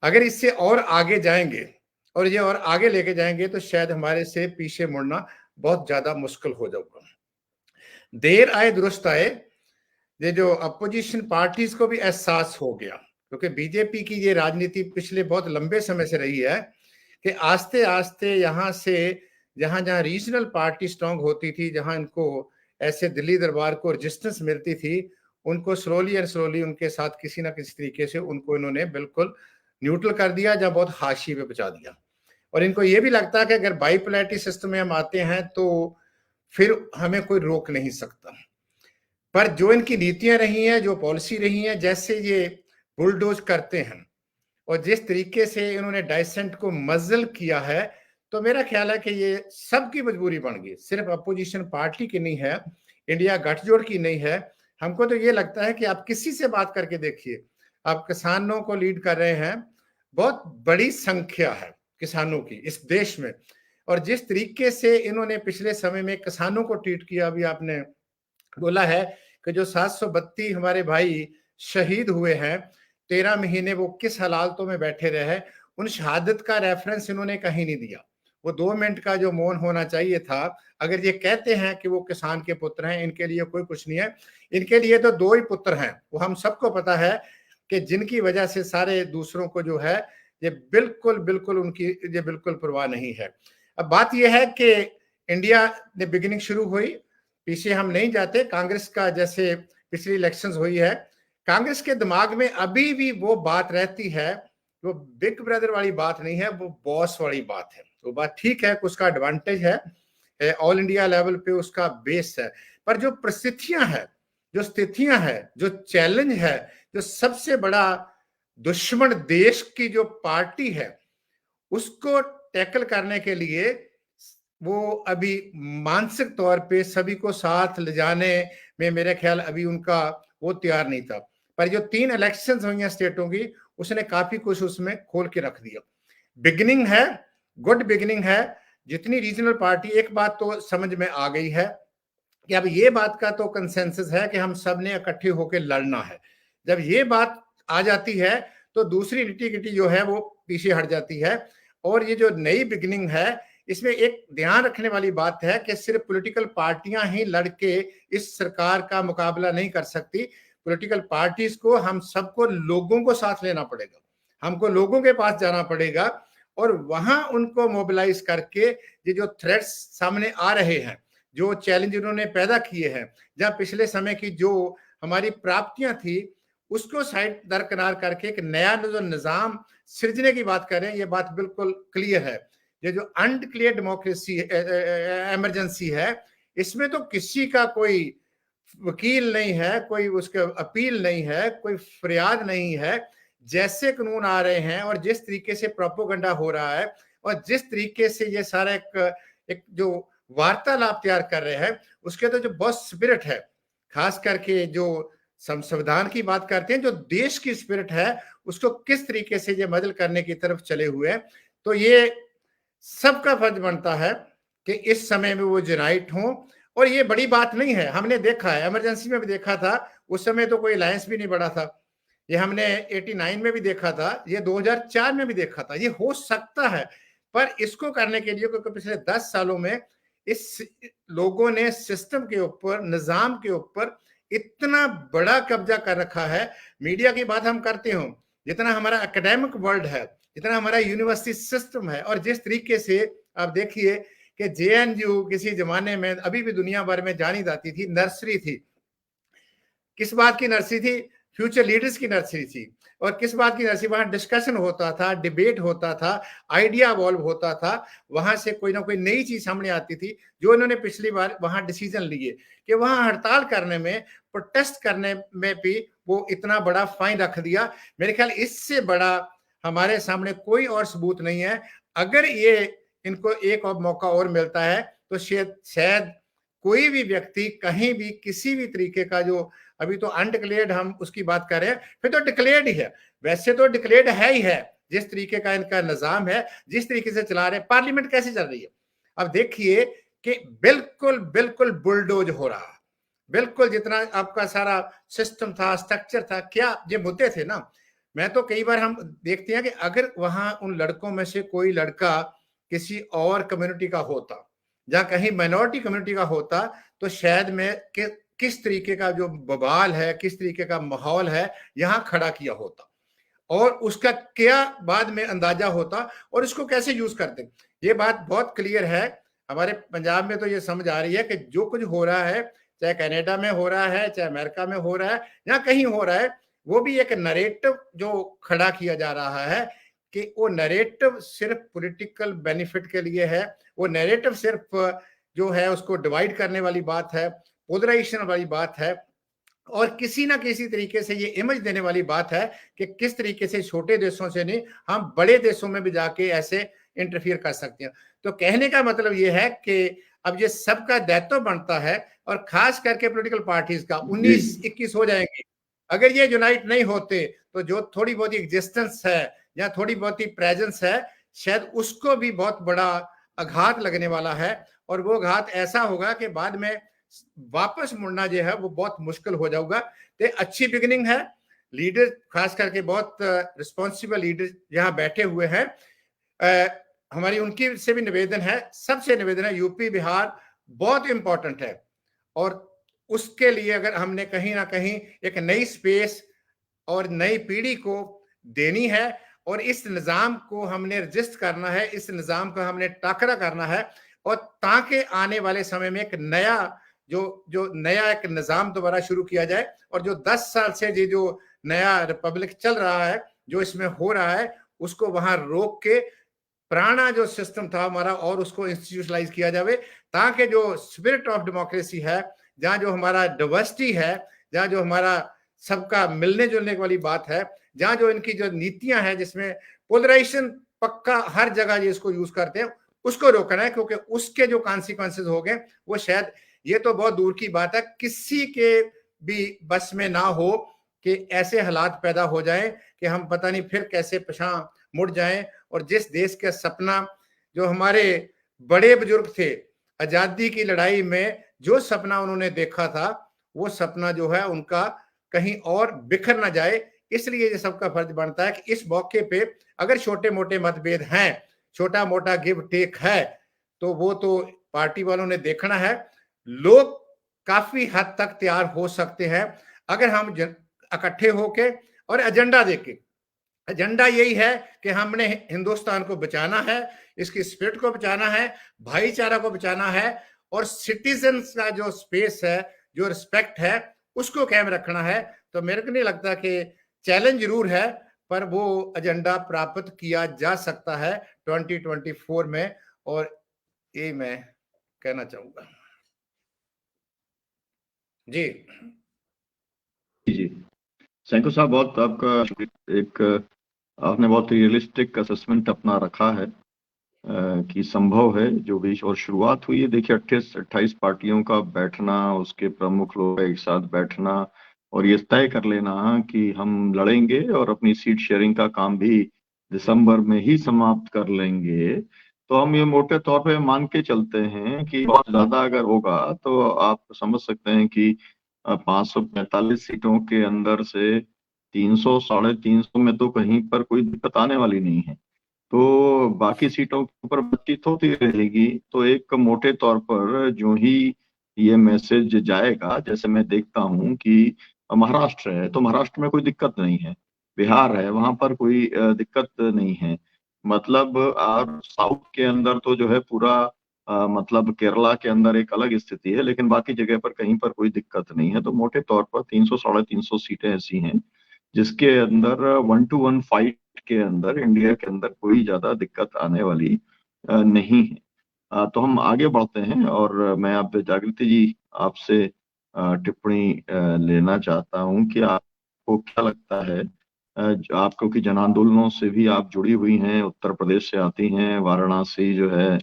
अगर इससे और आगे जाएंगे और ये और आगे लेके जाएंगे तो शायद हमारे से पीछे मुड़ना बहुत ज्यादा मुश्किल हो जाएगा। देर आए दुरुस्त आए, ये जो अपोजिशन पार्टीज को भी एहसास हो गया, क्योंकि बीजेपी की ये राजनीति पिछले बहुत लंबे समय से रही है कि आस्ते आस्ते यहाँ से जहां जहां रीजनल पार्टी स्ट्रांग होती थी, जहां इनको ऐसे दिल्ली दरबार को रेजिस्टेंस मिलती थी, उनको स्लोली एंड स्लोली उनके साथ किसी ना किसी तरीके से उनको इन्होंने बिल्कुल न्यूट्रल कर दिया, जहां बहुत हाशिए पे पहुंचा दिया। और इनको ये भी लगता है कि अगर बाइपोलैरिटी सिस्टम में हम आते हैं तो फिर हमें कोई रोक नहीं सकता। पर जो इनकी नीतियां रही हैं, जो पॉलिसी रही है, जैसे ये बुलडोज करते हैं और जिस तरीके से इन्होंने डाइसेंट को मजल किया है, तो मेरा ख्याल है कि ये सबकी मजबूरी बन गई, सिर्फ अपोजिशन पार्टी की नहीं है, इंडिया गठजोड़ की नहीं है। हमको तो ये लगता है कि आप किसी से बात करके देखिए, आप किसानों को लीड कर रहे हैं, बहुत बड़ी संख्या है किसानों की इस देश में, और जिस तरीके से इन्होंने पिछले समय में किसानों को ट्रीट किया, अभी आपने बोला है कि जो 732 हमारे भाई शहीद हुए हैं, 13 महीने वो किस हालातों में बैठे रहे, उन शहादत का रेफरेंस इन्होंने कहीं नहीं दिया। वो 2 मिनट का जो मौन होना चाहिए था, अगर ये कहते हैं कि वो किसान के पुत्र हैं, इनके लिए कोई कुछ नहीं है, इनके लिए तो 2 ही पुत्र हैं, वो हम सबको पता है कि जिनकी वजह से सारे दूसरों को जो है ये बिल्कुल बिल्कुल उनकी ये बिल्कुल परवाह नहीं है। अब बात यह है कि इंडिया ने बिगिनिंग शुरू हुई, पीछे हम नहीं जाते, कांग्रेस का जैसे पिछली इलेक्शंस हुई है, कांग्रेस के दिमाग में अभी भी वो बात रहती है, वो बिग ब्रदर वाली बात नहीं है, वो बॉस वाली बात है। वो बात ठीक है, उसका एडवांटेज है, ऑल इंडिया लेवल पे उसका बेस है, पर जो परिस्थितियां है, जो स्थितियां है, जो चैलेंज है, जो सबसे बड़ा दुश्मन देश की जो पार्टी है, उसको टैकल करने के लिए वो अभी मानसिक तौर पे सभी को साथ ले जाने में मेरे ख्याल अभी उनका वो तैयार नहीं था। पर जो 3 इलेक्शंस हुई हैं स्टेटों की, उसने काफी कुछ उसमें खोल के रख दिया। बिगिनिंग है, गुड बिगिनिंग है। जितनी रीजनल पार्टी, एक बात तो समझ में आ गई है कि अब ये बात का तो कंसेंसस है कि हम सब ने इकट्ठे होकर लड़ना है। जब ये बात आ जाती है तो दूसरी निटी गिटी जो है वो पीछे हट जाती है। और ये जो नई बिगिनिंग है, इसमें एक ध्यान रखने वाली बात है कि सिर्फ पॉलिटिकल पार्टियां ही लड़के इस सरकार का मुकाबला नहीं कर सकती। पॉलिटिकल पार्टीज को, हम सबको लोगों को साथ लेना पड़ेगा, हमको लोगों के पास जाना पड़ेगा और वहां उनको मोबिलाइज करके ये जो थ्रेट्स सामने आ रहे हैं, जो चैलेंज इन्होंने पैदा किए हैं, जहां पिछले समय की जो हमारी प्राप्तियां थी उसको साइड दरकिनार करके एक नया जो निजाम सृजने की बात करें, ये बात बिल्कुल क्लियर है। ये जो अनडिक्लेयर डेमोक्रेसी इमरजेंसी है, इसमें तो किसी का कोई वकील नहीं है, कोई उसका अपील नहीं है, कोई फरियाद नहीं है। जैसे कानून आ रहे हैं और जिस तरीके से प्रोपोगंडा हो रहा है और जिस तरीके से ये सारा एक जो वार्तालाप तैयार कर रहे हैं, उसके तो जो बहुत स्पिरिट है, खास करके जो संविधान की बात करते हैं, जो देश की स्पिरिट है, उसको किस तरीके से ये बदल करने की तरफ चले हुए हैं। तो ये सबका फर्ज बनता है कि इस समय में वो यूनाइट हों। और ये बड़ी बात नहीं है, हमने देखा है, इमरजेंसी में भी देखा था, उस समय तो कोई अलायंस भी नहीं बढ़ा था। ये हमने 89 में भी देखा था, ये 2004 में भी देखा था। ये हो सकता है, पर इसको करने के लिए, क्योंकि पिछले 10 सालों में इस लोगों ने सिस्टम के ऊपर, निजाम के ऊपर इतना बड़ा कब्जा कर रखा है। मीडिया की बात हम करते हो, जितना हमारा एकेडमिक वर्ल्ड है, जितना हमारा यूनिवर्सिटी सिस्टम है, और जिस तरीके से आप देखिए कि जेएनयू किसी जमाने में, अभी भी दुनिया भर में जानी जाती थी, नर्सरी थी। किस बात की नर्सरी थी? फ्यूचर लीडर्स की नर्सरी थी। और किस बात की नर्सरी? वहां डिस्कशन होता था, डिबेट होता था, आइडिया इवॉल्व होता था, वहां से कोई ना कोई नई चीज सामने आती थी। जो इन्होंने पिछली बार वहां डिसीजन लिए कि वहां हड़ताल करने में, प्रोटेस्ट करने में भी वो इतना बड़ा फाइन रख दिया। मेरे ख्याल इससे बड़ा हमारे सामने कोई और सबूत नहीं है। अगर ये इनको एक और मौका और मिलता है तो शायद कोई भी व्यक्ति कहीं भी किसी भी तरीके का, जो अभी तो अनडिक्लेयर्ड हम उसकी बात कर रहे हैं, फिर तो डिक्लेयर्ड ही है। वैसे तो डिक्लेयर्ड है ही है, जिस तरीके का इनका निजाम है, जिस तरीके से चला रहे। पार्लियामेंट कैसे चल रही है अब देखिए कि बिल्कुल बिल्कुल बुलडोज हो रहा है। बिल्कुल जितना आपका सारा सिस्टम था, स्ट्रक्चर था, क्या ये मुद्दे थे ना। मैं तो कई बार हम देखते हैं कि अगर वहां उन लड़कों में से कोई लड़का किसी और कम्युनिटी का होता, जहां कहीं माइनॉरिटी कम्युनिटी का होता, तो शायद मैं किस तरीके का जो बवाल है, किस तरीके का माहौल है, यहां खड़ा किया होता, और उसका क्या बाद में अंदाजा होता, और इसको कैसे यूज करते। ये बात बहुत क्लियर है। हमारे पंजाब में तो ये समझ आ रही है कि जो कुछ हो रहा है, चाहे कनाडा में हो रहा है, चाहे अमेरिका में हो रहा है, या कहीं हो रहा है, वो भी एक नैरेटिव जो खड़ा किया जा रहा है कि वो नैरेटिव सिर्फ पॉलिटिकल बेनिफिट के लिए है। वो नैरेटिव सिर्फ जो है उसको डिवाइड करने वाली बात है, पोलराइजेशन वाली बात है, और किसी ना किसी तरीके से ये इमेज देने वाली बात है कि किस तरीके से छोटे देशों से नहीं, हम बड़े देशों में भी जाके ऐसे इंटरफियर कर सकते हैं। तो कहने का मतलब ये है कि अब ये सबका दायित्व बनता है, और खास करके पॉलिटिकल पार्टीज का 19-21 हो जाएंगे। अगर ये यूनाइट नहीं होते तो जो थोड़ी बहुत एग्जिस्टेंस है या थोड़ी बहुत ही प्रेजेंस है, शायद उसको भी बहुत बड़ा आघात लगने वाला है। और वो आघात ऐसा होगा कि बाद में वापस मुड़ना जो है वो बहुत मुश्किल हो जाएगा। तो अच्छी बिगिनिंग है। लीडर, खास करके बहुत रिस्पॉन्सिबल लीडर यहाँ बैठे हुए हैं, हमारी उनकी से भी निवेदन है, सबसे निवेदन है, यूपी बिहार बहुत इंपॉर्टेंट है, और उसके लिए अगर हमने कहीं ना कहीं एक नई स्पेस और नई पीढ़ी को देनी है, और इस निजाम को हमने रजिस्ट करना है, इस निजाम को हमने टाकरा करना है, और ताकि आने वाले समय में एक नया जो नया एक निजाम दोबारा शुरू किया जाए। और जो 10 साल से ये जो नया रिपब्लिक चल रहा है, जो इसमें हो रहा है, उसको वहां रोक के पुराना जो सिस्टम था हमारा, और उसको इंस्टीट्यूशनलाइज किया जाए, ताकि जो स्पिरिट ऑफ डेमोक्रेसी है, जहां जो हमारा डाइवर्सिटी है, जहां जो हमारा सबका मिलने जुलने वाली बात है, जहां जो इनकी जो नीतियां हैं, जिसमें पोलराइजेशन पक्का हर जगह ये इसको यूज करते हैं, उसको रोकना है। क्योंकि उसके जो कॉन्सिक्वेंसेस हो गए, वो शायद, ये तो बहुत दूर की बात है, किसी के भी बस में ना हो कि ऐसे हालात पैदा हो जाएं कि हम पता नहीं फिर कैसे पीछा मुड़ जाएं। और जिस देश का सपना, जो हमारे बड़े बुजुर्ग थे, आजादी की लड़ाई में जो सपना उन्होंने देखा था, वो सपना जो है उनका कहीं और बिखर ना जाए। इसलिए ये सबका फर्ज बनता है कि इस मौके पे अगर छोटे मोटे मतभेद हैं, छोटा मोटा गिव टेक है, तो वो तो पार्टी वालों ने देखना है। लोग काफी हद तक तैयार हो सकते हैं अगर हम इकट्ठे होके और एजेंडा देके। एजेंडा यही है कि हमने हिंदुस्तान को बचाना है, इसकी स्पिरिट को बचाना है, भाईचारा को बचाना है, और सिटीजन्स का जो स्पेस है, जो रिस्पेक्ट है, उसको कायम रखना है। तो मेरे को नहीं लगता कि चैलेंज जरूर है, पर वो एजेंडा प्राप्त किया जा सकता है 2024 में, और ये मैं कहना चाहूंगा। जी जी सैंको साहब, बहुत आपका एक आपने बहुत रियलिस्टिक असेसमेंट अपना रखा है। कि संभव है जो भी। और शुरुआत हुई है, देखिए 28 पार्टियों का बैठना, उसके प्रमुख लोग एक साथ बैठना और ये तय कर लेना कि हम लड़ेंगे और अपनी सीट शेयरिंग का काम भी दिसंबर में ही समाप्त कर लेंगे। तो हम ये मोटे तौर पे मान के चलते हैं कि बहुत ज्यादा अगर होगा तो आप समझ सकते हैं कि 545 सीटों के अंदर से 300 350 में तो कहीं पर कोई दिक्कत आने वाली नहीं है। तो बाकी सीटों के ऊपर बातचीत होती रहेगी। तो एक मोटे तौर पर जो ही ये मैसेज जाएगा, जैसे मैं देखता हूँ कि महाराष्ट्र है तो महाराष्ट्र में कोई दिक्कत नहीं है, बिहार है वहां पर कोई दिक्कत नहीं है। मतलब और साउथ के अंदर तो जो है पूरा मतलब केरला के अंदर एक अलग स्थिति है, लेकिन बाकी जगह पर कहीं पर कोई दिक्कत नहीं है। तो मोटे तौर पर 300 350 सीटें ऐसी हैं जिसके अंदर 1 to 1 फाइट के अंदर इंडिया के अंदर कोई ज्यादा दिक्कत आने वाली नहीं है। तो हम आगे बढ़ते हैं और मैं आप जागृति जी आपसे टिप्पणी लेना चाहता हूं कि आपको क्या लगता है। आप क्योंकि जन आंदोलनों से भी आप जुड़ी हुई हैं, उत्तर प्रदेश से आती हैं, वाराणसी जो है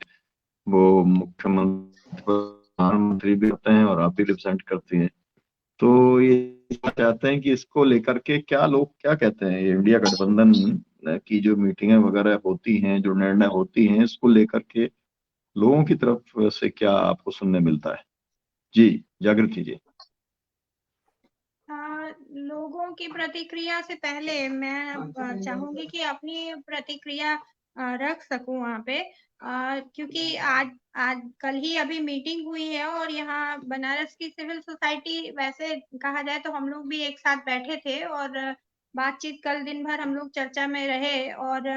वो मुख्यमंत्री प्रधानमंत्री भी होते हैं और आप भी रिप्रेजेंट करती हैं। तो ये चाहते हैं कि इसको लेकर के क्या लोग क्या कहते हैं, ये इंडिया गठबंधन की जो मीटिंगें वगैरह होती हैं, जो निर्णय होती हैं, इसको लेकर के लोगों की तरफ से क्या आपको सुनने मिलता है? जी जागृति जी। लोगों की प्रतिक्रिया से पहले मैं चाहूंगी कि अपनी प्रतिक्रिया रख सकूं वहाँ पे, क्योंकि आज कल ही अभी मीटिंग हुई है और यहाँ बनारस की सिविल सोसाइटी, वैसे कहा जाए तो हम लोग भी एक साथ बैठे थे और बातचीत कल दिन भर हम लोग चर्चा में रहे और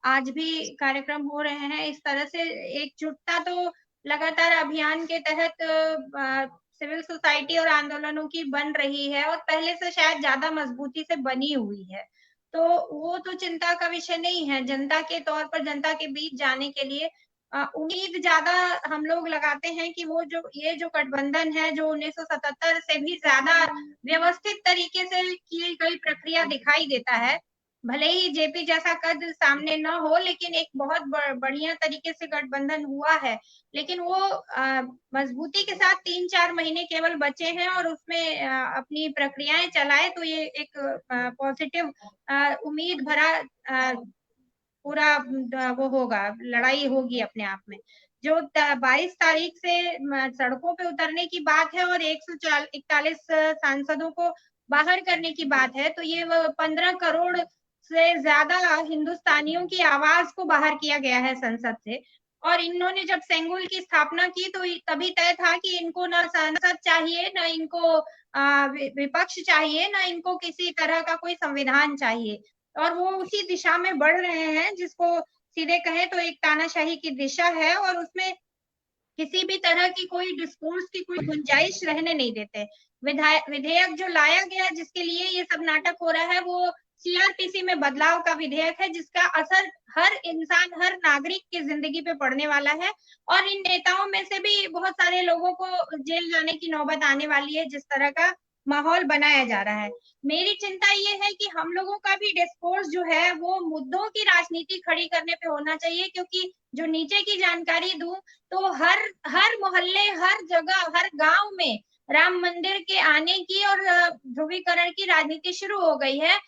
आज भी कार्यक्रम हो रहे हैं। इस तरह से एकजुटता तो लगातार अभियान के तहत सिविल सोसाइटी और आंदोलनों की बन रही है और पहले से शायद ज्यादा मजबूती से बनी हुई है। तो वो तो चिंता का विषय नहीं है। जनता के तौर पर जनता के बीच जाने के लिए उम्मीद ज्यादा हम लोग लगाते हैं कि वो ये जो गठबंधन है जो 1977 से भी ज्यादा व्यवस्थित तरीके से की गई प्रक्रिया दिखाई देता है। भले ही जेपी जैसा कद सामने न हो, लेकिन एक बहुत बढ़िया तरीके से गठबंधन हुआ है। लेकिन वो मजबूती के साथ 3-4 महीने केवल बचे हैं और उसमें अपनी प्रक्रियाएं चलाए तो ये एक पॉजिटिव उम्मीद भरा पूरा वो होगा, लड़ाई होगी अपने आप में। जो 22 तारीख से सड़कों पे उतरने की बात है और 141 सांसदों को बाहर करने की बात है, तो ये 15 करोड़ से ज्यादा हिंदुस्तानियों की आवाज को बाहर किया गया है संसद से। और इन्होंने जब सेंगुल की स्थापना की तो तभी तय था कि इनको ना संसद चाहिए, ना इनको विपक्ष चाहिए, ना इनको किसी तरह का कोई संविधान चाहिए। और वो उसी दिशा में बढ़ रहे हैं, जिसको सीधे कहें तो एक तानाशाही की दिशा है और उसमें किसी भी तरह की कोई डिस्कोर्स की कोई गुंजाइश रहने नहीं देते। विधेयक जो लाया गया जिसके लिए ये सब नाटक हो रहा है वो सीआरपीसी में बदलाव का विधेयक है, जिसका असर हर इंसान, हर नागरिक की जिंदगी पे पड़ने वाला है। और इन नेताओं में से भी बहुत सारे लोगों को जेल जाने की नौबत आने वाली है, जिस तरह का माहौल बनाया जा रहा है। मेरी चिंता ये है कि हम लोगों का भी डिस्कोर्स जो है वो मुद्दों की राजनीति खड़ी करने पे होना चाहिए, क्योंकि जो नीचे की जानकारी दूं तो हर मोहल्ले, हर जगह, हर गांव में राम मंदिर के आने की और ध्रुवीकरण की राजनीति शुरू हो गई है।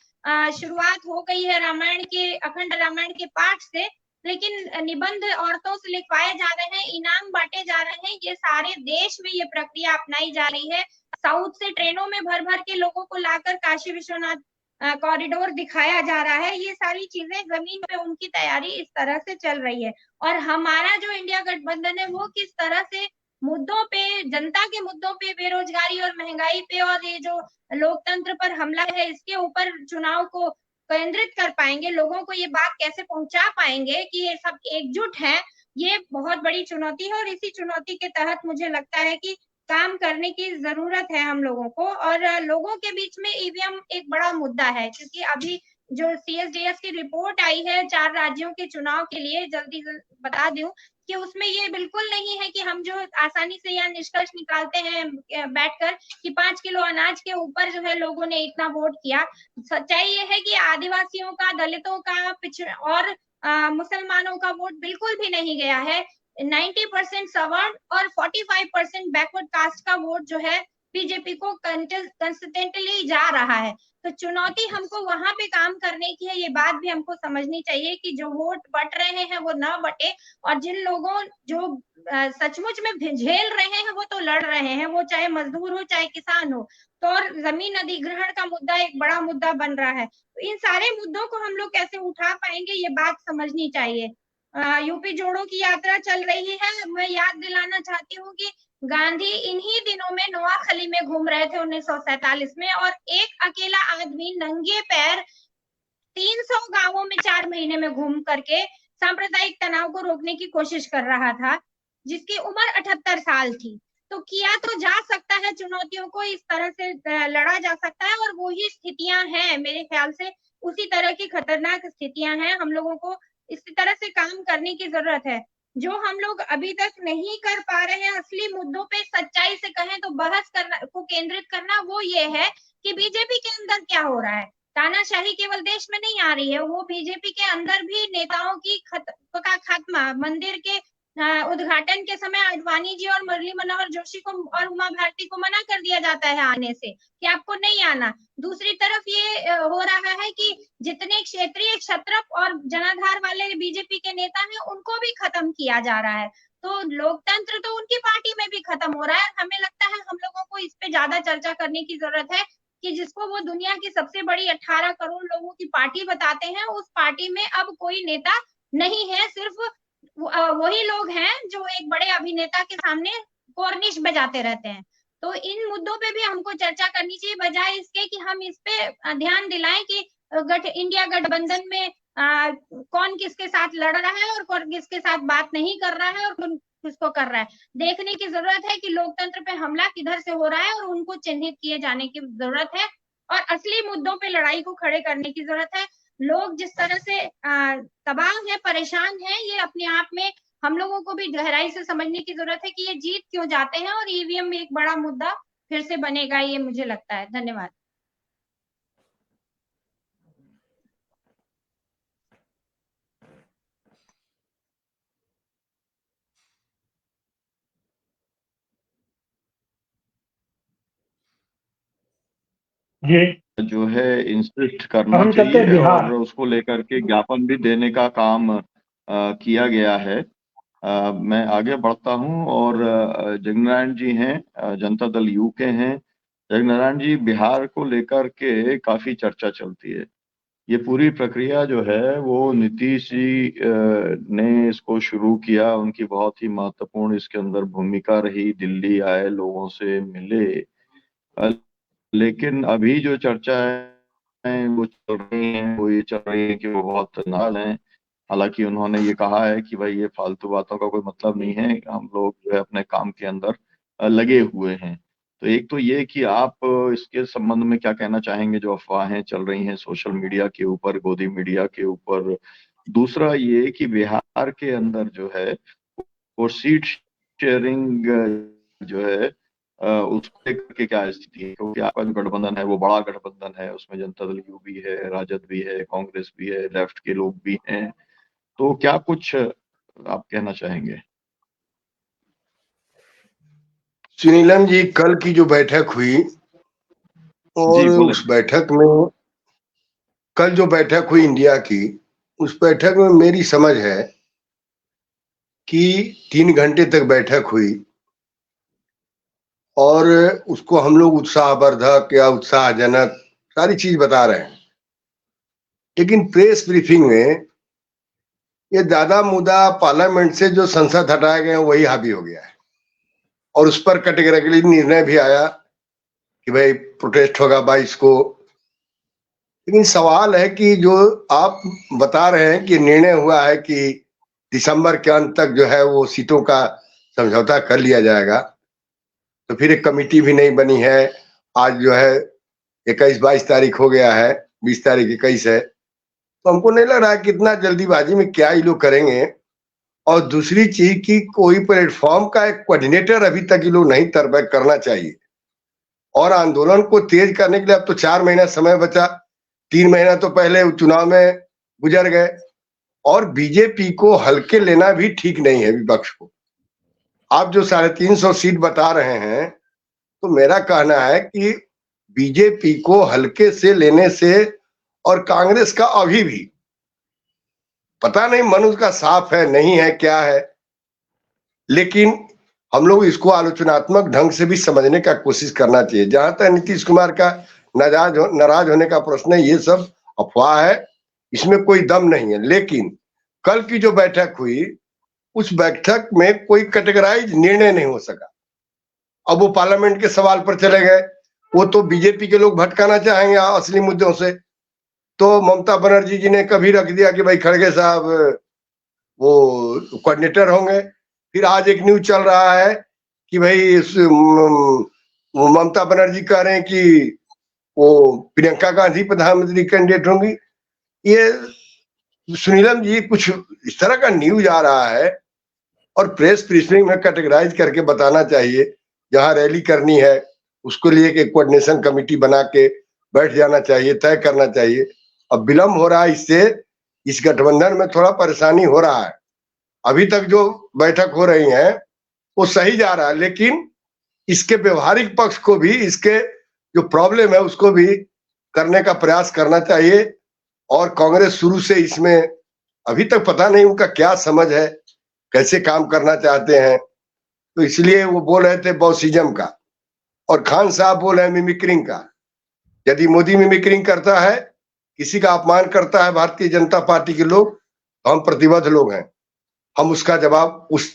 शुरुआत हो गई है रामायण के, अखंड रामायण के पाठ से, लेकिन निबंध औरतों से लिखवाए जा रहे हैं, इनाम बांटे जा रहे हैं। ये सारे देश में ये प्रक्रिया अपनाई जा रही है। साउथ से ट्रेनों में भर भर के लोगों को लाकर काशी विश्वनाथ कॉरिडोर दिखाया जा रहा है। ये सारी चीजें जमीन पे उनकी तैयारी इस तरह से चल रही है। और हमारा जो इंडिया गठबंधन है वो किस तरह से मुद्दों पे, जनता के मुद्दों पे, बेरोजगारी और महंगाई पे और ये जो लोकतंत्र पर हमला है इसके ऊपर चुनाव को केंद्रित कर पाएंगे, लोगों को ये बात कैसे पहुंचा पाएंगे कि ये सब एकजुट हैं, ये बहुत बड़ी चुनौती है। और इसी चुनौती के तहत मुझे लगता है कि काम करने की जरूरत है हम लोगों को। और लोगों के बीच में ईवीएम एक बड़ा मुद्दा है, क्योंकि अभी जो सीएसडीएस की रिपोर्ट आई है 4 राज्यों के चुनाव के लिए, जल्दी बता दूं कि उसमें ये बिल्कुल नहीं है कि हम जो आसानी से यहाँ निष्कर्ष निकालते हैं बैठकर कि 5 किलो अनाज के ऊपर जो है लोगों ने इतना वोट किया। सच्चाई ये है कि आदिवासियों का, दलितों का और मुसलमानों का वोट बिल्कुल भी नहीं गया है। 90% सवर्ण और 45% बैकवर्ड कास्ट का वोट जो है बीजेपी को कंसिस्टेंटली जा रहा है। तो चुनौती हमको वहां पे काम करने की है, ये बात भी हमको समझनी चाहिए कि जो वोट बट रहे हैं वो ना बटे, और जिन लोगों जो सचमुच में झेल रहे हैं वो तो लड़ रहे हैं, वो चाहे मजदूर हो चाहे किसान हो। तो और जमीन अधिग्रहण का मुद्दा एक बड़ा मुद्दा बन रहा है। तो इन सारे मुद्दों को हम लोग कैसे उठा पाएंगे, ये बात समझनी चाहिए। यूपी जोड़ो की यात्रा चल रही है। मैं याद दिलाना चाहती हूँ कि गांधी इन्हीं दिनों में नोआखली में घूम रहे थे 1947 में, और एक अकेला आदमी नंगे पैर 300 गांवों में 4 महीने में घूम करके सांप्रदायिक तनाव को रोकने की कोशिश कर रहा था, जिसकी उम्र 78 साल थी। तो किया तो जा सकता है, चुनौतियों को इस तरह से लड़ा जा सकता है, और वही स्थितियां हैं मेरे ख्याल से, उसी तरह की खतरनाक स्थितियां हैं। हम लोगों को इसी तरह से काम करने की जरूरत है। जो हम लोग अभी तक नहीं कर पा रहे हैं, असली मुद्दों पे सच्चाई से कहें तो बहस करना को केंद्रित करना, वो ये है कि बीजेपी के अंदर क्या हो रहा है। तानाशाही केवल देश में नहीं आ रही है, वो बीजेपी के अंदर भी नेताओं की का खात्मा, मंदिर के उद्घाटन के समय आडवाणी जी और मुरली मनोहर जोशी को और उमा भारती को मना कर दिया जाता है आने से, कि आपको नहीं आना। दूसरी तरफ ये हो रहा है कि जितने क्षेत्रीय क्षत्रप और जनाधार वाले बीजेपी के नेता हैं उनको भी खत्म किया जा रहा है। तो लोकतंत्र तो उनकी पार्टी में भी खत्म हो रहा है। हमें लगता है हम लोगों को इस पे ज्यादा चर्चा करने की जरूरत है कि जिसको वो दुनिया की सबसे बड़ी 18 करोड़ लोगों की पार्टी बताते हैं, उस पार्टी में अब कोई नेता नहीं है, सिर्फ वही लोग हैं जो एक बड़े अभिनेता के सामने कोर्निश बजाते रहते हैं। तो इन मुद्दों पे भी हमको चर्चा करनी चाहिए, बजाय इसके कि हम इस पे ध्यान दिलाएं कि इंडिया गठबंधन में कौन किसके साथ लड़ रहा है और कौन किसके साथ बात नहीं कर रहा है और कौन किसको कर रहा है। देखने की जरूरत है कि लोकतंत्र पे हमला किधर से हो रहा है और उनको चिन्हित किए जाने की जरूरत है, और असली मुद्दों पे लड़ाई को खड़े करने की जरूरत है। लोग जिस तरह से तबाह है, परेशान है, ये अपने आप में हम लोगों को भी गहराई से समझने की जरूरत है कि ये जीत क्यों जाते हैं, और ईवीएम में एक बड़ा मुद्दा फिर से बनेगा, ये मुझे लगता है। धन्यवाद। जी जो है इंसिस्ट करना हम चलते हैं चाहिए बिहार। और उसको लेकर के ज्ञापन भी देने का काम किया गया है। मैं आगे बढ़ता हूं और जगनारायण जी हैं, जनता दल यू के हैं। जगनारायण जी, बिहार को लेकर के काफी चर्चा चलती है। ये पूरी प्रक्रिया जो है वो नीतीश जी ने इसको शुरू किया, उनकी बहुत ही महत्वपूर्ण इसके अंदर भूमिका रही। दिल्ली आए, लोगों से मिले, लेकिन अभी जो चर्चा है वो चल रही है, वो ये चल रही है कि वो बहुत नाराज हैं। हालांकि उन्होंने ये कहा है कि भाई ये फालतू बातों का कोई मतलब नहीं है, हम लोग जो है अपने काम के अंदर लगे हुए हैं। तो एक तो ये कि आप इसके संबंध में क्या कहना चाहेंगे, जो अफवाहें चल रही हैं सोशल मीडिया के ऊपर, गोदी मीडिया के ऊपर। दूसरा ये कि बिहार के अंदर जो है वो सीट शेयरिंग जो है उसको लेकर के क्या स्थिति है, क्योंकि आपका जो गठबंधन है वो बड़ा गठबंधन है, उसमें जनता दल यू भी है, राजद भी है, कांग्रेस भी है, लेफ्ट के लोग भी हैं। तो क्या कुछ आप कहना चाहेंगे? सुनीलम जी, कल की जो बैठक हुई और उस बैठक में, कल जो बैठक हुई इंडिया की, उस बैठक में मेरी समझ है कि 3 घंटे तक बैठक हुई और उसको हम लोग उत्साहवर्धक या उत्साहजनक सारी चीज बता रहे हैं, लेकिन प्रेस ब्रीफिंग में ये ज्यादा मुद्दा पार्लियामेंट से जो संसद हटाए गए हैं वही हावी हो गया है, और उस पर कैटेगरिकली निर्णय भी आया कि भाई प्रोटेस्ट होगा 22 को। लेकिन सवाल है कि जो आप बता रहे हैं कि निर्णय हुआ है कि दिसंबर के अंत तक जो है वो सीटों का समझौता कर लिया जाएगा, तो फिर एक कमेटी भी नहीं बनी है। आज जो है 21-22 तारीख हो गया है, 20 तारीख 21 है, तो हमको नहीं लग रहा है कितना जल्दीबाजी में क्या ये लोग करेंगे। और दूसरी चीज की कोई प्लेटफॉर्म का एक कोऑर्डिनेटर अभी तक ये लोग नहीं तय करना चाहिए, और आंदोलन को तेज करने के लिए अब तो 4 महीना समय बचा, 3 महीना तो पहले चुनाव में गुजर गए, और बीजेपी को हल्के लेना भी ठीक नहीं है विपक्ष को। आप जो 350 सीट बता रहे हैं, तो मेरा कहना है कि बीजेपी को हल्के से लेने से, और कांग्रेस का अभी भी पता नहीं मन उसका साफ है नहीं है क्या है, लेकिन हम लोग इसको आलोचनात्मक ढंग से भी समझने का कोशिश करना चाहिए। जहां तक नीतीश कुमार का नाराज होने का प्रश्न है, ये सब अफवाह है, इसमें कोई दम नहीं है। लेकिन कल की जो बैठक हुई, उस बैठक में कोई कैटेगराइज निर्णय नहीं हो सका। अब वो पार्लियामेंट के सवाल पर चले गए, वो तो बीजेपी के लोग भटकाना चाहेंगे असली मुद्दों से। तो ममता बनर्जी जी ने कभी रख दिया कि भाई खड़गे साहब वो कोऑर्डिनेटर होंगे, फिर आज एक न्यूज चल रहा है कि भाई ममता बनर्जी कह रहे हैं कि वो प्रियंका गांधी प्रधानमंत्री कैंडिडेट होंगी। ये सुनीलम जी कुछ इस तरह का न्यूज आ रहा है, और प्रेस ब्रीफिंग में कैटेगराइज करके बताना चाहिए। जहां रैली करनी है उसको लिए एक कोऑर्डिनेशन कमेटी बना के बैठ जाना चाहिए, तय करना चाहिए। अब विलम्ब हो रहा है, इससे इस गठबंधन में थोड़ा परेशानी हो रहा है। अभी तक जो बैठक हो रही है वो सही जा रहा है, लेकिन इसके व्यवहारिक पक्ष को भी, इसके जो प्रॉब्लम है उसको भी करने का प्रयास करना चाहिए। और कांग्रेस शुरू से इसमें अभी तक पता नहीं उनका क्या समझ है, कैसे काम करना चाहते हैं। तो इसलिए वो बोल रहे थे बॉसिज्म का, और खान साहब बोल रहे हैं मिमिक्रिंग का। यदि मोदी मिमिक्रिंग करता है, किसी का अपमान करता है भारतीय जनता पार्टी के लोग, तो हम प्रतिबद्ध लोग हैं, हम उसका जवाब उस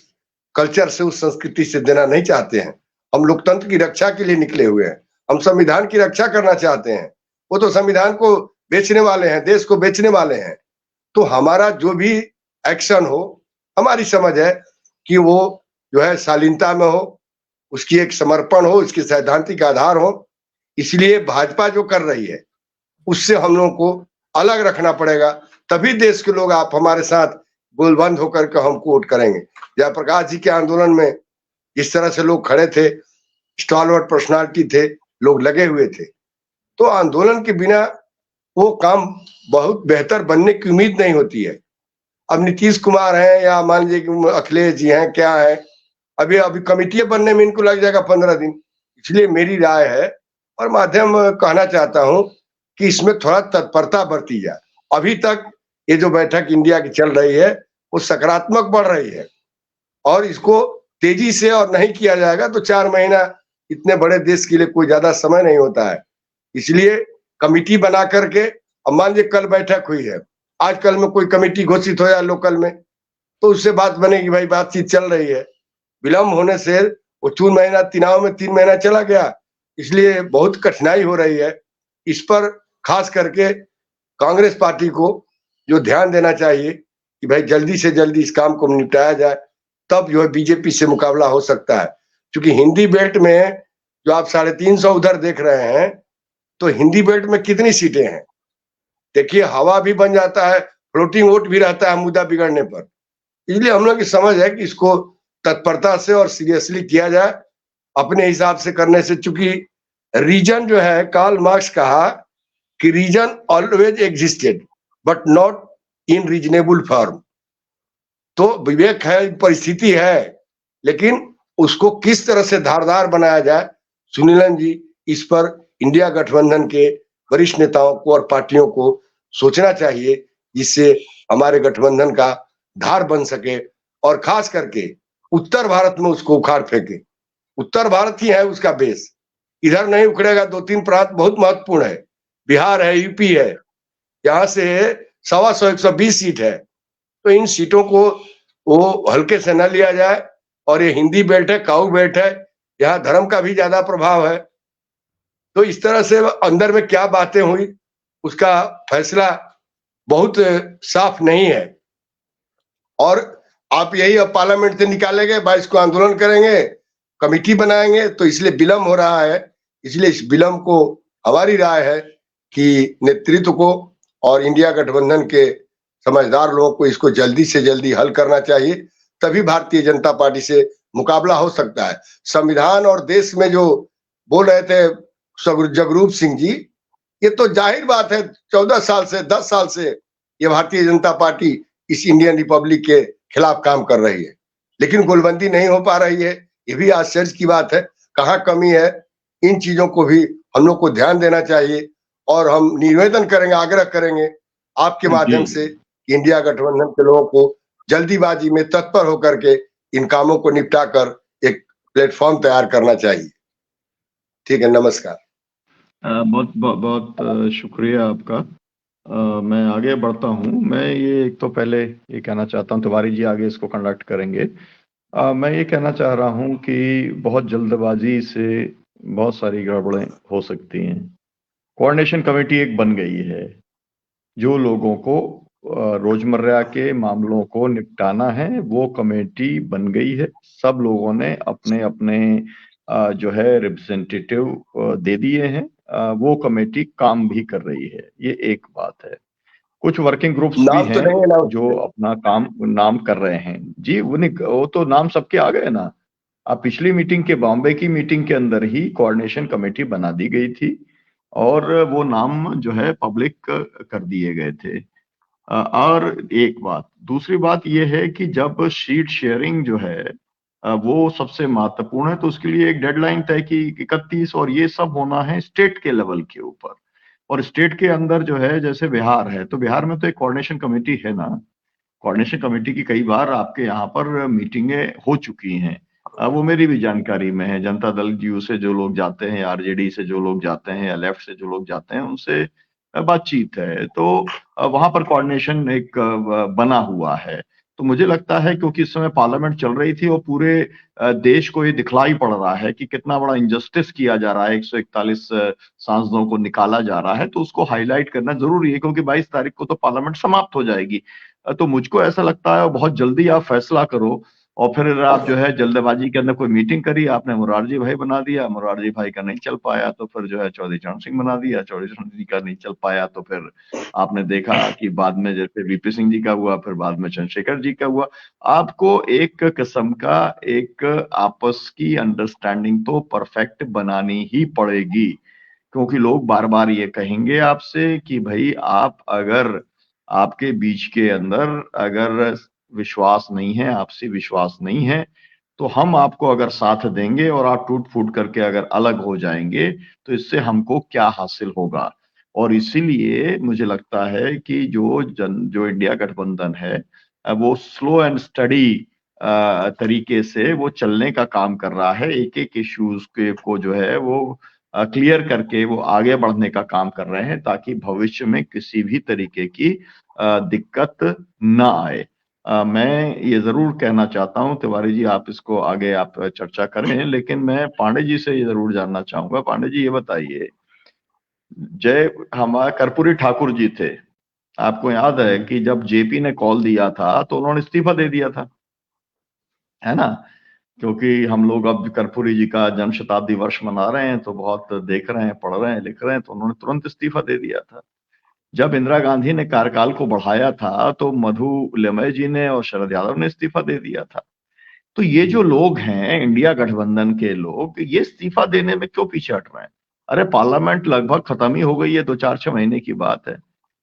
कल्चर से, उस संस्कृति से देना नहीं चाहते हैं। हम लोकतंत्र की रक्षा के लिए निकले हुए हैं, हम संविधान की रक्षा करना चाहते हैं। वो तो संविधान को बेचने वाले हैं, देश को बेचने वाले हैं। तो हमारा जो भी एक्शन हो, हमारी समझ है कि वो जो है शालीनता में हो, उसकी एक समर्पण हो, उसके सैद्धांतिक आधार हो। इसलिए भाजपा जो कर रही है उससे हम लोगों को अलग रखना पड़ेगा, तभी देश के लोग आप हमारे साथ गोलबंद होकर के हमको वोट करेंगे। जयप्रकाश जी के आंदोलन में जिस तरह से लोग खड़े थे, स्टॉलवर्ड पर्सनालिटी थे, लोग लगे हुए थे, तो आंदोलन के बिना वो काम बहुत बेहतर बनने की उम्मीद नहीं होती है। अब नीतीश कुमार हैं या मान लीजिए कि अखिलेश जी हैं, क्या है, अभी कमेटियां बनने में इनको लग जाएगा 15 दिन। इसलिए मेरी राय है और माध्यम कहना चाहता हूं कि इसमें थोड़ा तत्परता बरती जाए। अभी तक ये जो बैठक इंडिया की चल रही है वो सकारात्मक बढ़ रही है, और इसको तेजी से और नहीं किया जाएगा तो 4 महीना इतने बड़े देश के लिए कोई ज्यादा समय नहीं होता है। इसलिए कमेटी बना करके, अब मान लीजिए कल बैठक हुई है, आज कल में कोई कमेटी घोषित हो जाए लोकल में, तो उससे बात बनेगी, भाई बातचीत चल रही है। विलम्ब होने से वो 3 महीना, चुनाव में 3 महीना चला गया, इसलिए बहुत कठिनाई हो रही है। इस पर खास करके कांग्रेस पार्टी को जो ध्यान देना चाहिए कि भाई जल्दी से जल्दी इस काम को निपटाया जाए, तब जो है बीजेपी से मुकाबला हो सकता है। क्योंकि हिंदी बेल्ट में जो आप 350 उधर देख रहे हैं, तो हिंदी बेल्ट में कितनी सीटें हैं देखिए, हवा भी बन जाता है, फ्लोटिंग वोट भी रहता है मुद्दा बिगड़ने पर। इसलिए हम लोग की समझ है कि इसको तत्परता से और सीरियसली किया जाए, अपने हिसाब से करने से। चूंकि रीजन जो है, कार्ल मार्क्स कहा कि reason always existed but not in reasonable form. तो विवेक है, परिस्थिति है, लेकिन उसको किस तरह से धारदार बनाया जाए, सुनीलन जी इस पर इंडिया गठबंधन के वरिष्ठ नेताओं को और पार्टियों को सोचना चाहिए, जिससे हमारे गठबंधन का धार बन सके, और खास करके उत्तर भारत में उसको उखाड़ फेंके। उत्तर भारत ही है उसका बेस, इधर नहीं उखड़ेगा। 2-3 प्रांत बहुत महत्वपूर्ण है, बिहार है, यूपी है, यहाँ से 125-120 सीट है। तो इन सीटों को वो हल्के से न लिया जाए। और ये हिंदी बेल्ट है, काऊ बेल्ट है, यहाँ धर्म का भी ज्यादा प्रभाव है। तो इस तरह से अंदर में क्या बातें हुई उसका फैसला बहुत साफ नहीं है। और आप यही अब पार्लियामेंट से निकालेंगे, 22 को आंदोलन करेंगे, कमेटी बनाएंगे, तो इसलिए विलम्ब हो रहा है। इसलिए इस विलम्ब को हमारी राय है कि नेतृत्व को और इंडिया गठबंधन के समझदार लोगों को इसको जल्दी से जल्दी हल करना चाहिए, तभी भारतीय जनता पार्टी से मुकाबला हो सकता है। संविधान और देश में जो बोल रहे थे जगरूप सिंह जी, ये तो जाहिर बात है, 14 साल से 10 साल से ये भारतीय जनता पार्टी इस इंडियन रिपब्लिक के खिलाफ काम कर रही है, लेकिन गोलबंदी नहीं हो पा रही है। ये भी आश्चर्य की बात है। कहाँ कमी है, इन चीजों को भी हम लोग को ध्यान देना चाहिए और हम निवेदन करेंगे, आग्रह करेंगे आपके माध्यम से कि इंडिया गठबंधन के लोगों को जल्दीबाजी में तत्पर होकर के इन कामों को निपटा कर एक प्लेटफॉर्म तैयार करना चाहिए। ठीक है, नमस्कार। बहुत बहुत शुक्रिया आपका। मैं आगे बढ़ता हूं। मैं ये एक तो पहले ये कहना चाहता हूं, तिवारी जी आगे इसको कंडक्ट करेंगे। मैं ये कहना चाह रहा हूं कि बहुत जल्दबाजी से बहुत सारी गड़बड़ें हो सकती हैं। कोऑर्डिनेशन कमेटी एक बन गई है, जो लोगों को रोजमर्रा के मामलों को निपटाना है वो कमेटी बन गई है। सब लोगों ने अपने अपने जो है रिप्रेजेंटेटिव दे दिए हैं। वो कमेटी काम भी कर रही है, ये एक बात है। कुछ वर्किंग ग्रुप्स भी नाम तो हैं नहीं है ना जो अपना काम नाम कर रहे हैं जी। वो तो नाम सबके आ गए ना। अब पिछली मीटिंग के बॉम्बे की मीटिंग के अंदर ही कोऑर्डिनेशन कमेटी बना दी गई थी और वो नाम जो है पब्लिक कर दिए गए थे। और एक बात, दूसरी बात ये है कि जब शीट शेयरिंग जो है वो सबसे महत्वपूर्ण है, तो उसके लिए एक डेडलाइन तय की 31, और ये सब होना है स्टेट के लेवल के ऊपर। और स्टेट के अंदर जो है, जैसे बिहार है, तो बिहार में तो एक कोऑर्डिनेशन कमेटी है ना। कोऑर्डिनेशन कमेटी की कई बार आपके यहाँ पर मीटिंगें हो चुकी हैं। वो मेरी भी जानकारी में है। जनता दल यू से जो लोग जाते हैं, आरजेडी से जो लोग जाते हैं या लेफ्ट से जो लोग जाते हैं, उनसे बातचीत है। तो वहां पर कोऑर्डिनेशन एक बना हुआ है। तो मुझे लगता है क्योंकि इस समय पार्लियामेंट चल रही थी और पूरे देश को ये दिखलाई पड़ रहा है कि कितना बड़ा इंजस्टिस किया जा रहा है, 141 सांसदों को निकाला जा रहा है, तो उसको हाईलाइट करना जरूरी है, क्योंकि 22 तारीख को तो पार्लियामेंट समाप्त हो जाएगी। तो मुझको ऐसा लगता है बहुत जल्दी आप फैसला करो। और फिर आप जो है जल्दबाजी के अंदर कोई मीटिंग करी, आपने मुरारजी भाई बना दिया, मुरारजी भाई का नहीं चल पाया तो फिर जो है चौधरी चरण सिंह बना दिया, चौधरी चरण सिंह का नहीं चल पाया तो फिर आपने देखा कि बाद में जैसे वीपी सिंह जी का हुआ, फिर बाद में चंद्रशेखर जी का हुआ। आपको एक किस्म का एक आपस की अंडरस्टैंडिंग तो परफेक्ट बनानी ही पड़ेगी, क्योंकि लोग बार बार ये कहेंगे आपसे कि भाई आप अगर आपके बीच के अंदर अगर विश्वास नहीं है, आपसी विश्वास नहीं है, तो हम आपको अगर साथ देंगे और आप टूट फूट करके अगर अलग हो जाएंगे तो इससे हमको क्या हासिल होगा। और इसीलिए मुझे लगता है कि जो इंडिया गठबंधन है वो स्लो एंड स्टडी तरीके से वो चलने का काम कर रहा है। एक एक इश्यूज के को जो है वो क्लियर करके वो आगे बढ़ने का काम कर रहे हैं, ताकि भविष्य में किसी भी तरीके की दिक्कत ना आए। मैं ये जरूर कहना चाहता हूं, तिवारी जी आप इसको आगे आप चर्चा करें, लेकिन मैं पांडे जी से ये जरूर जानना चाहूंगा। पांडे जी ये बताइए, जय हमारे कर्पूरी ठाकुर जी थे, आपको याद है कि जब जेपी ने कॉल दिया था तो उन्होंने इस्तीफा दे दिया था, है ना। क्योंकि हम लोग अब कर्पूरी जी का जन्म शताब्दी वर्ष मना रहे हैं, तो बहुत देख रहे हैं, पढ़ रहे हैं, लिख रहे हैं, तो उन्होंने तुरंत इस्तीफा दे दिया था। जब इंदिरा गांधी ने कार्यकाल को बढ़ाया था तो मधु लिमय जी ने और शरद यादव ने इस्तीफा दे दिया था। तो ये जो लोग हैं इंडिया गठबंधन के लोग, ये इस्तीफा देने में क्यों पीछे हट रहे हैं? अरे पार्लियामेंट लगभग खत्म ही हो गई है, 2-4-6 महीने की बात है।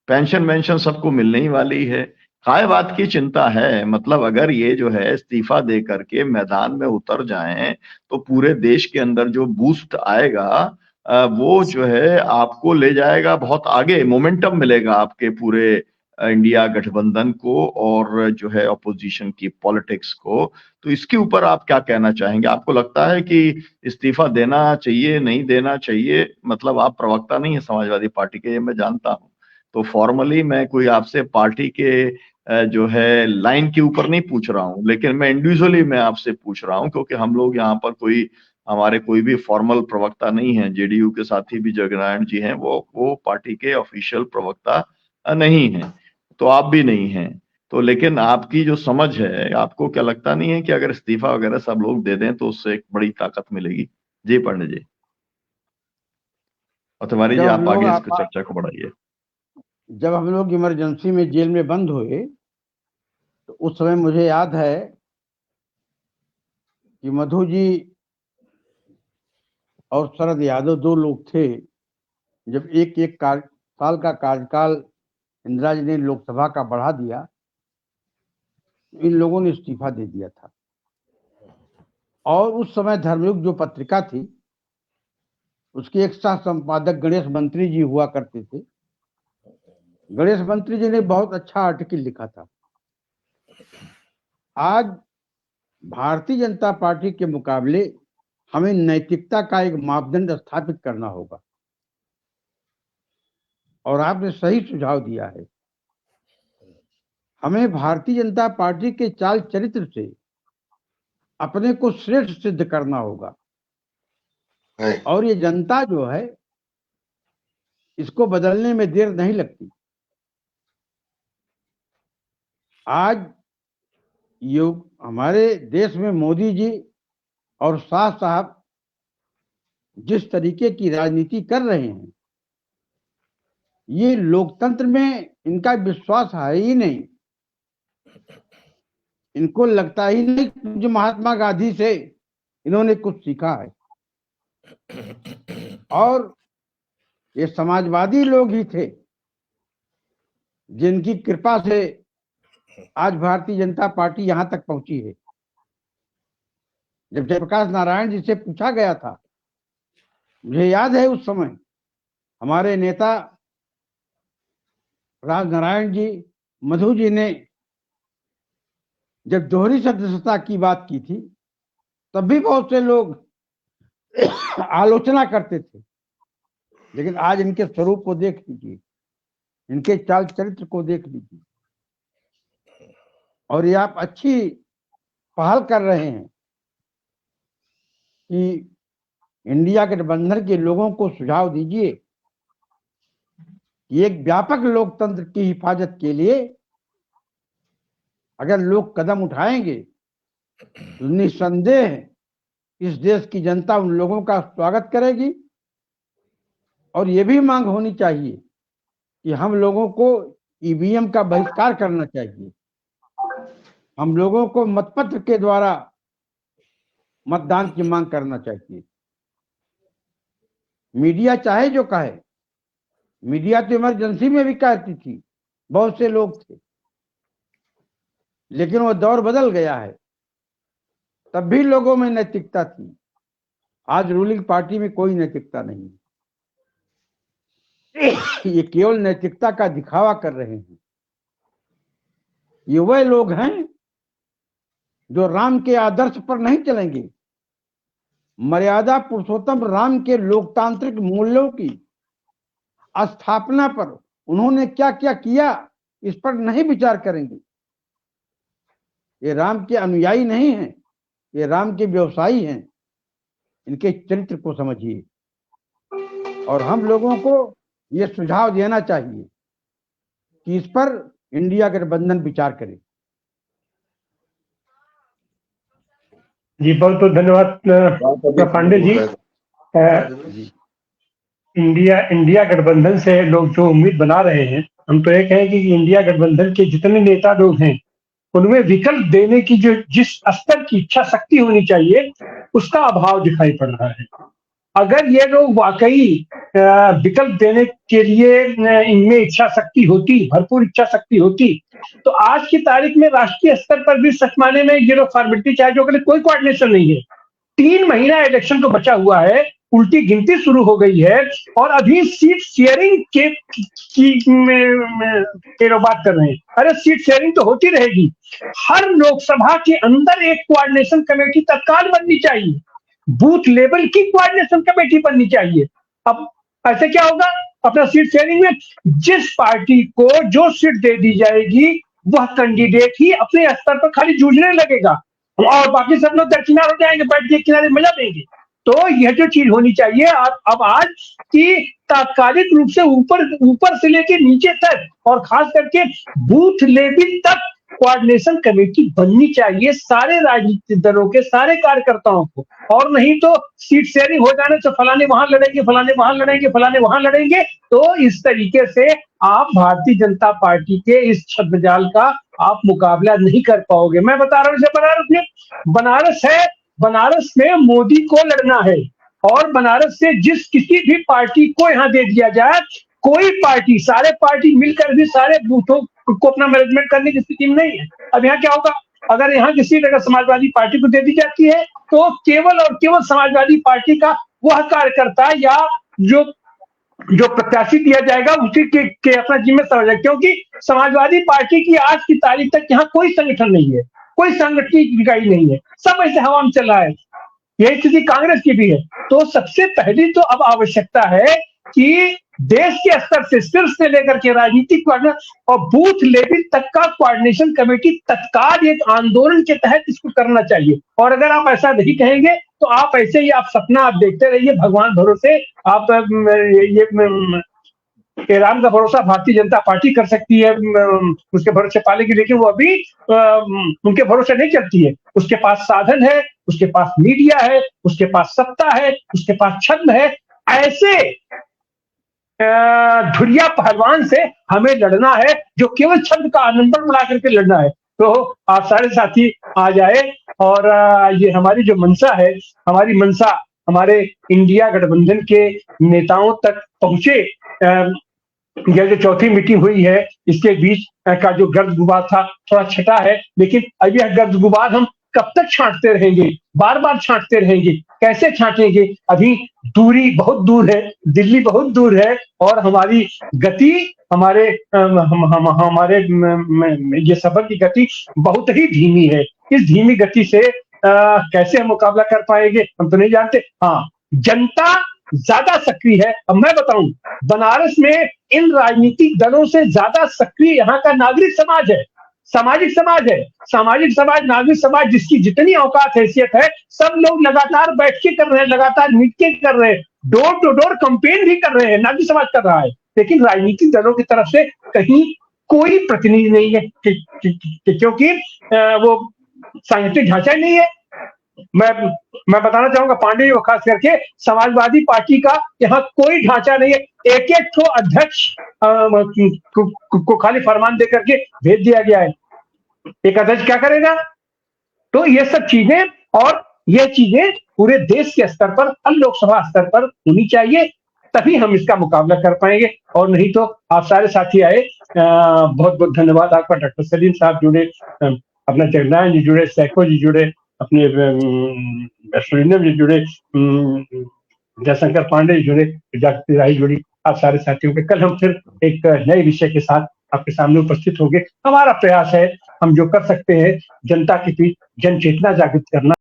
पेंशन वेंशन सबको मिलने ही वाली है। काय बात की चिंता है? मतलब अगर ये जो है इस्तीफा दे करके मैदान में उतर जाएं तो पूरे देश के अंदर जो बूस्ट आएगा वो जो है आपको ले जाएगा बहुत आगे, मोमेंटम मिलेगा आपके पूरे इंडिया गठबंधन को और जो है अपोजिशन की पॉलिटिक्स को। तो इसके ऊपर आप क्या कहना चाहेंगे? आपको लगता है कि इस्तीफा देना चाहिए, नहीं देना चाहिए? मतलब आप प्रवक्ता नहीं है समाजवादी पार्टी के, ये मैं जानता हूं। तो फॉर्मली मैं कोई आपसे पार्टी के जो है लाइन के ऊपर नहीं पूछ रहा हूं, लेकिन मैं इंडिविजुअली मैं आपसे पूछ रहा हूं, क्योंकि हम लोग यहाँ पर हमारे कोई भी फॉर्मल प्रवक्ता नहीं है। जेडीयू के साथी भी जगनारायण जी हैं, वो पार्टी के ऑफिशियल प्रवक्ता नहीं है, तो आप भी नहीं हैं। तो लेकिन आपकी जो समझ है, आपको क्या लगता नहीं है कि अगर इस्तीफा वगैरह सब लोग दे दें तो उससे एक बड़ी ताकत मिलेगी? जी पांडे जी और तिवारी जी, जब हम आप लोग आगे इसको चर्चा को बढ़ाइए। जब हम लोग इमरजेंसी में जेल में बंद हुए तो उस समय मुझे याद है कि मधु जी और शरद यादव दो लोग थे। जब एक साल का कार्यकाल इंदिरा जी ने लोकसभा का बढ़ा दिया इन लोगों ने इस्तीफा दे दिया था। और उस समय धर्मयुग जो पत्रिका थी उसके एक सह संपादक गणेश मंत्री जी हुआ करते थे। गणेश मंत्री जी ने बहुत अच्छा आर्टिकल लिखा था। आज भारतीय जनता पार्टी के मुकाबले हमें नैतिकता का एक मापदंड स्थापित करना होगा, और आपने सही सुझाव दिया है। हमें भारतीय जनता पार्टी के चाल चरित्र से अपने को श्रेष्ठ सिद्ध करना होगा, और ये जनता जो है इसको बदलने में देर नहीं लगती। आज हमारे देश में मोदी जी और शाह साहब जिस तरीके की राजनीति कर रहे हैं, ये लोकतंत्र में इनका विश्वास है ही नहीं। इनको लगता ही नहीं कि महात्मा गांधी से इन्होंने कुछ सीखा है। और ये समाजवादी लोग ही थे जिनकी कृपा से आज भारतीय जनता पार्टी यहां तक पहुंची है। जब जयप्रकाश नारायण जी से पूछा गया था, मुझे याद है उस समय हमारे नेता राजनारायण जी मधु जी ने जब दोहरी सदस्यता की बात की थी, तब भी बहुत से लोग आलोचना करते थे। लेकिन आज इनके स्वरूप को देख लीजिए, इनके चाल चरित्र को देख लीजिए, और ये आप अच्छी पहल कर रहे हैं कि इंडिया गठबंधन के लोगों को सुझाव दीजिए कि एक व्यापक लोकतंत्र की हिफाजत के लिए अगर लोग कदम उठाएंगे तो निस्संदेह इस देश की जनता उन लोगों का स्वागत करेगी। और ये भी मांग होनी चाहिए कि हम लोगों को ईवीएम का बहिष्कार करना चाहिए। हम लोगों को मतपत्र के द्वारा मतदान की मांग करना चाहिए। मीडिया चाहे जो कहे, मीडिया तो इमरजेंसी में भी कहती थी, बहुत से लोग थे, लेकिन वो दौर बदल गया है। तब भी लोगों में नैतिकता थी। आज रूलिंग पार्टी में कोई नैतिकता नहीं है। ये केवल नैतिकता का दिखावा कर रहे हैं। ये वह लोग हैं जो राम के आदर्श पर नहीं चलेंगे। मर्यादा पुरुषोत्तम राम के लोकतांत्रिक मूल्यों की स्थापना पर उन्होंने क्या क्या किया, इस पर नहीं विचार करेंगे। ये राम के अनुयायी नहीं हैं, ये राम के व्यवसायी हैं। इनके चरित्र को समझिए, और हम लोगों को ये सुझाव देना चाहिए कि इस पर इंडिया गठबंधन विचार करे। जी बहुत बहुत धन्यवाद पांडे जी। इंडिया गठबंधन से लोग जो उम्मीद बना रहे हैं, हम तो ये कहें कि इंडिया गठबंधन के जितने नेता लोग हैं उनमें विकल्प देने की जो जिस स्तर की इच्छा शक्ति होनी चाहिए उसका अभाव दिखाई पड़ रहा है। अगर ये लोग वाकई विकल्प देने के लिए इनमें इच्छा शक्ति होती, भरपूर इच्छा शक्ति होती, तो आज की तारीख में राष्ट्रीय स्तर पर भी सच माने में ये लोग फॉर्मेलिटी चाहे जो कोई कोऑर्डिनेशन नहीं है। 3 महीना इलेक्शन को बचा हुआ है, उल्टी गिनती शुरू हो गई है, और अभी सीट शेयरिंग की बात कर रहे हैं। अरे सीट शेयरिंग तो होती रहेगी। हर लोकसभा के अंदर एक कोऑर्डिनेशन कमेटी तत्काल बननी चाहिए, बूथ लेवल की कोऑर्डिनेशन कमेटी बननी चाहिए। अब ऐसे क्या होगा, अपना सीट शेयरिंग में जिस पार्टी को जो सीट दे दी जाएगी वह कैंडिडेट ही अपने स्तर पर खाली जूझने लगेगा, और बाकी सब लोग दरकिनार हो जाएंगे, बैठ के किनारे मजा देंगे। तो यह जो चीज होनी चाहिए अब आज की तात्कालिक रूप से ऊपर से लेके नीचे तक, और खास करके बूथ लेवल तक कोऑर्डिनेशन कमेटी बननी चाहिए सारे राजनीतिक दलों के सारे कार्यकर्ताओं को। और नहीं तो सीट शेयरिंग हो जाने से फलाने वहां लड़ेंगे, फलाने वहां लड़ेंगे, फलाने वहां लड़ेंगे, तो इस तरीके से आप भारतीय जनता पार्टी के इस छद्मजाल का आप मुकाबला नहीं कर पाओगे। मैं बता रहा हूं, बनारस है, बनारस में मोदी को लड़ना है, और बनारस से जिस किसी भी पार्टी को यहां दे दिया जाए, कोई पार्टी, सारे पार्टी मिलकर भी सारे बूथों को अपना मैनेजमेंट करने की स्थिति में नहीं है। अब यहाँ क्या होगा, अगर यहाँ की सीट अगर समाजवादी पार्टी को दे दी जाती है तो केवल और केवल समाजवादी पार्टी का वह कार्यकर्ता या जो जो प्रत्याशी दिया जाएगा उसी के अपना जिम्मे समझ जाएगा, क्योंकि समाजवादी पार्टी की आज की तारीख तक यहाँ कोई संगठन नहीं है, कोई संगठन इकाई नहीं है, सब ऐसे हवा में चल रहा है। यही स्थिति कांग्रेस की भी है। तो सबसे पहली तो अब आवश्यकता है कि देश के स्तर से, सिर्फ से लेकर के राजनीतिक और बूथ लेवल तक का कोऑर्डिनेशन कमेटी तत्काल एक आंदोलन के तहत इसको करना चाहिए। और अगर आप ऐसा नहीं कहेंगे तो आप ऐसे ही आप सपना आप देखते रहिए, भगवान भरोसे आप ये राम का भरोसा भारतीय जनता पार्टी कर सकती है उसके भरोसे पालेगी, लेकिन वो अभी उनके भरोसे नहीं चलती है। उसके पास साधन है, उसके पास मीडिया है, उसके पास सत्ता है, उसके पास छद्म है। ऐसे धुरिया पहलवान से हमें लड़ना है जो केवल छद्म का आनंद बढ़ा करके लड़ना है। तो आप सारे साथी आ जाए और ये हमारी जो मंशा है, हमारी मंशा हमारे इंडिया गठबंधन के नेताओं तक पहुंचे। यह जो चौथी मीटिंग हुई है इसके बीच का जो गर्द गुबार था थोड़ा छटा है, लेकिन अब यह गर्द गुबार हम कब तक छांटते रहेंगे, बार बार छांटते रहेंगे, कैसे छांटेंगे? अभी दूरी बहुत दूर है, दिल्ली बहुत दूर है और हमारी गति, हमारे हमारे ये सफर की गति बहुत ही धीमी है। इस धीमी गति से कैसे हम मुकाबला कर पाएंगे हम तो नहीं जानते। हाँ, जनता ज्यादा सक्रिय है। अब मैं बताऊं, बनारस में इन राजनीतिक दलों से ज्यादा सक्रिय यहाँ का नागरिक समाज है, सामाजिक समाज है। सामाजिक समाज, नागरिक समाज, जिसकी जितनी औकात हैसियत है, सब लोग लगातार बैठ के कर रहे हैं, लगातार मिल के कर रहे हैं, डोर टू डोर कैंपेन भी कर रहे हैं, नागरिक समाज कर रहा है। लेकिन राजनीतिक दलों की तरफ से कहीं कोई प्रतिनिधि नहीं है, क्योंकि वो सांगठनिक ढांचा ही नहीं है। मैं बताना चाहूंगा पांडे जी को खास करके, समाजवादी पार्टी का यहाँ कोई ढांचा नहीं है। एक एक ठो अध्यक्ष को खाली फरमान दे करके भेज दिया गया है। एक अध्यक्ष क्या करेगा? तो ये सब चीजें, और ये चीजें पूरे देश के स्तर पर, हर लोकसभा स्तर पर होनी चाहिए, तभी हम इसका मुकाबला कर पाएंगे। और नहीं तो आप सारे साथी आए, बहुत बहुत धन्यवाद आपका। डॉक्टर सलीम साहब जुड़े, अपना जगनारायण जी जुड़े, सैको जी जुड़े, अपने सुरेंद्र जी जुड़े, जयशंकर पांडे जी जुड़े, जागृति राय जुड़ी। आप सारे साथियों के कल हम फिर एक नए विषय के साथ आपके सामने उपस्थित होंगे। हमारा प्रयास है, हम जो कर सकते हैं जनता के बीच जन चेतना जागृत करना।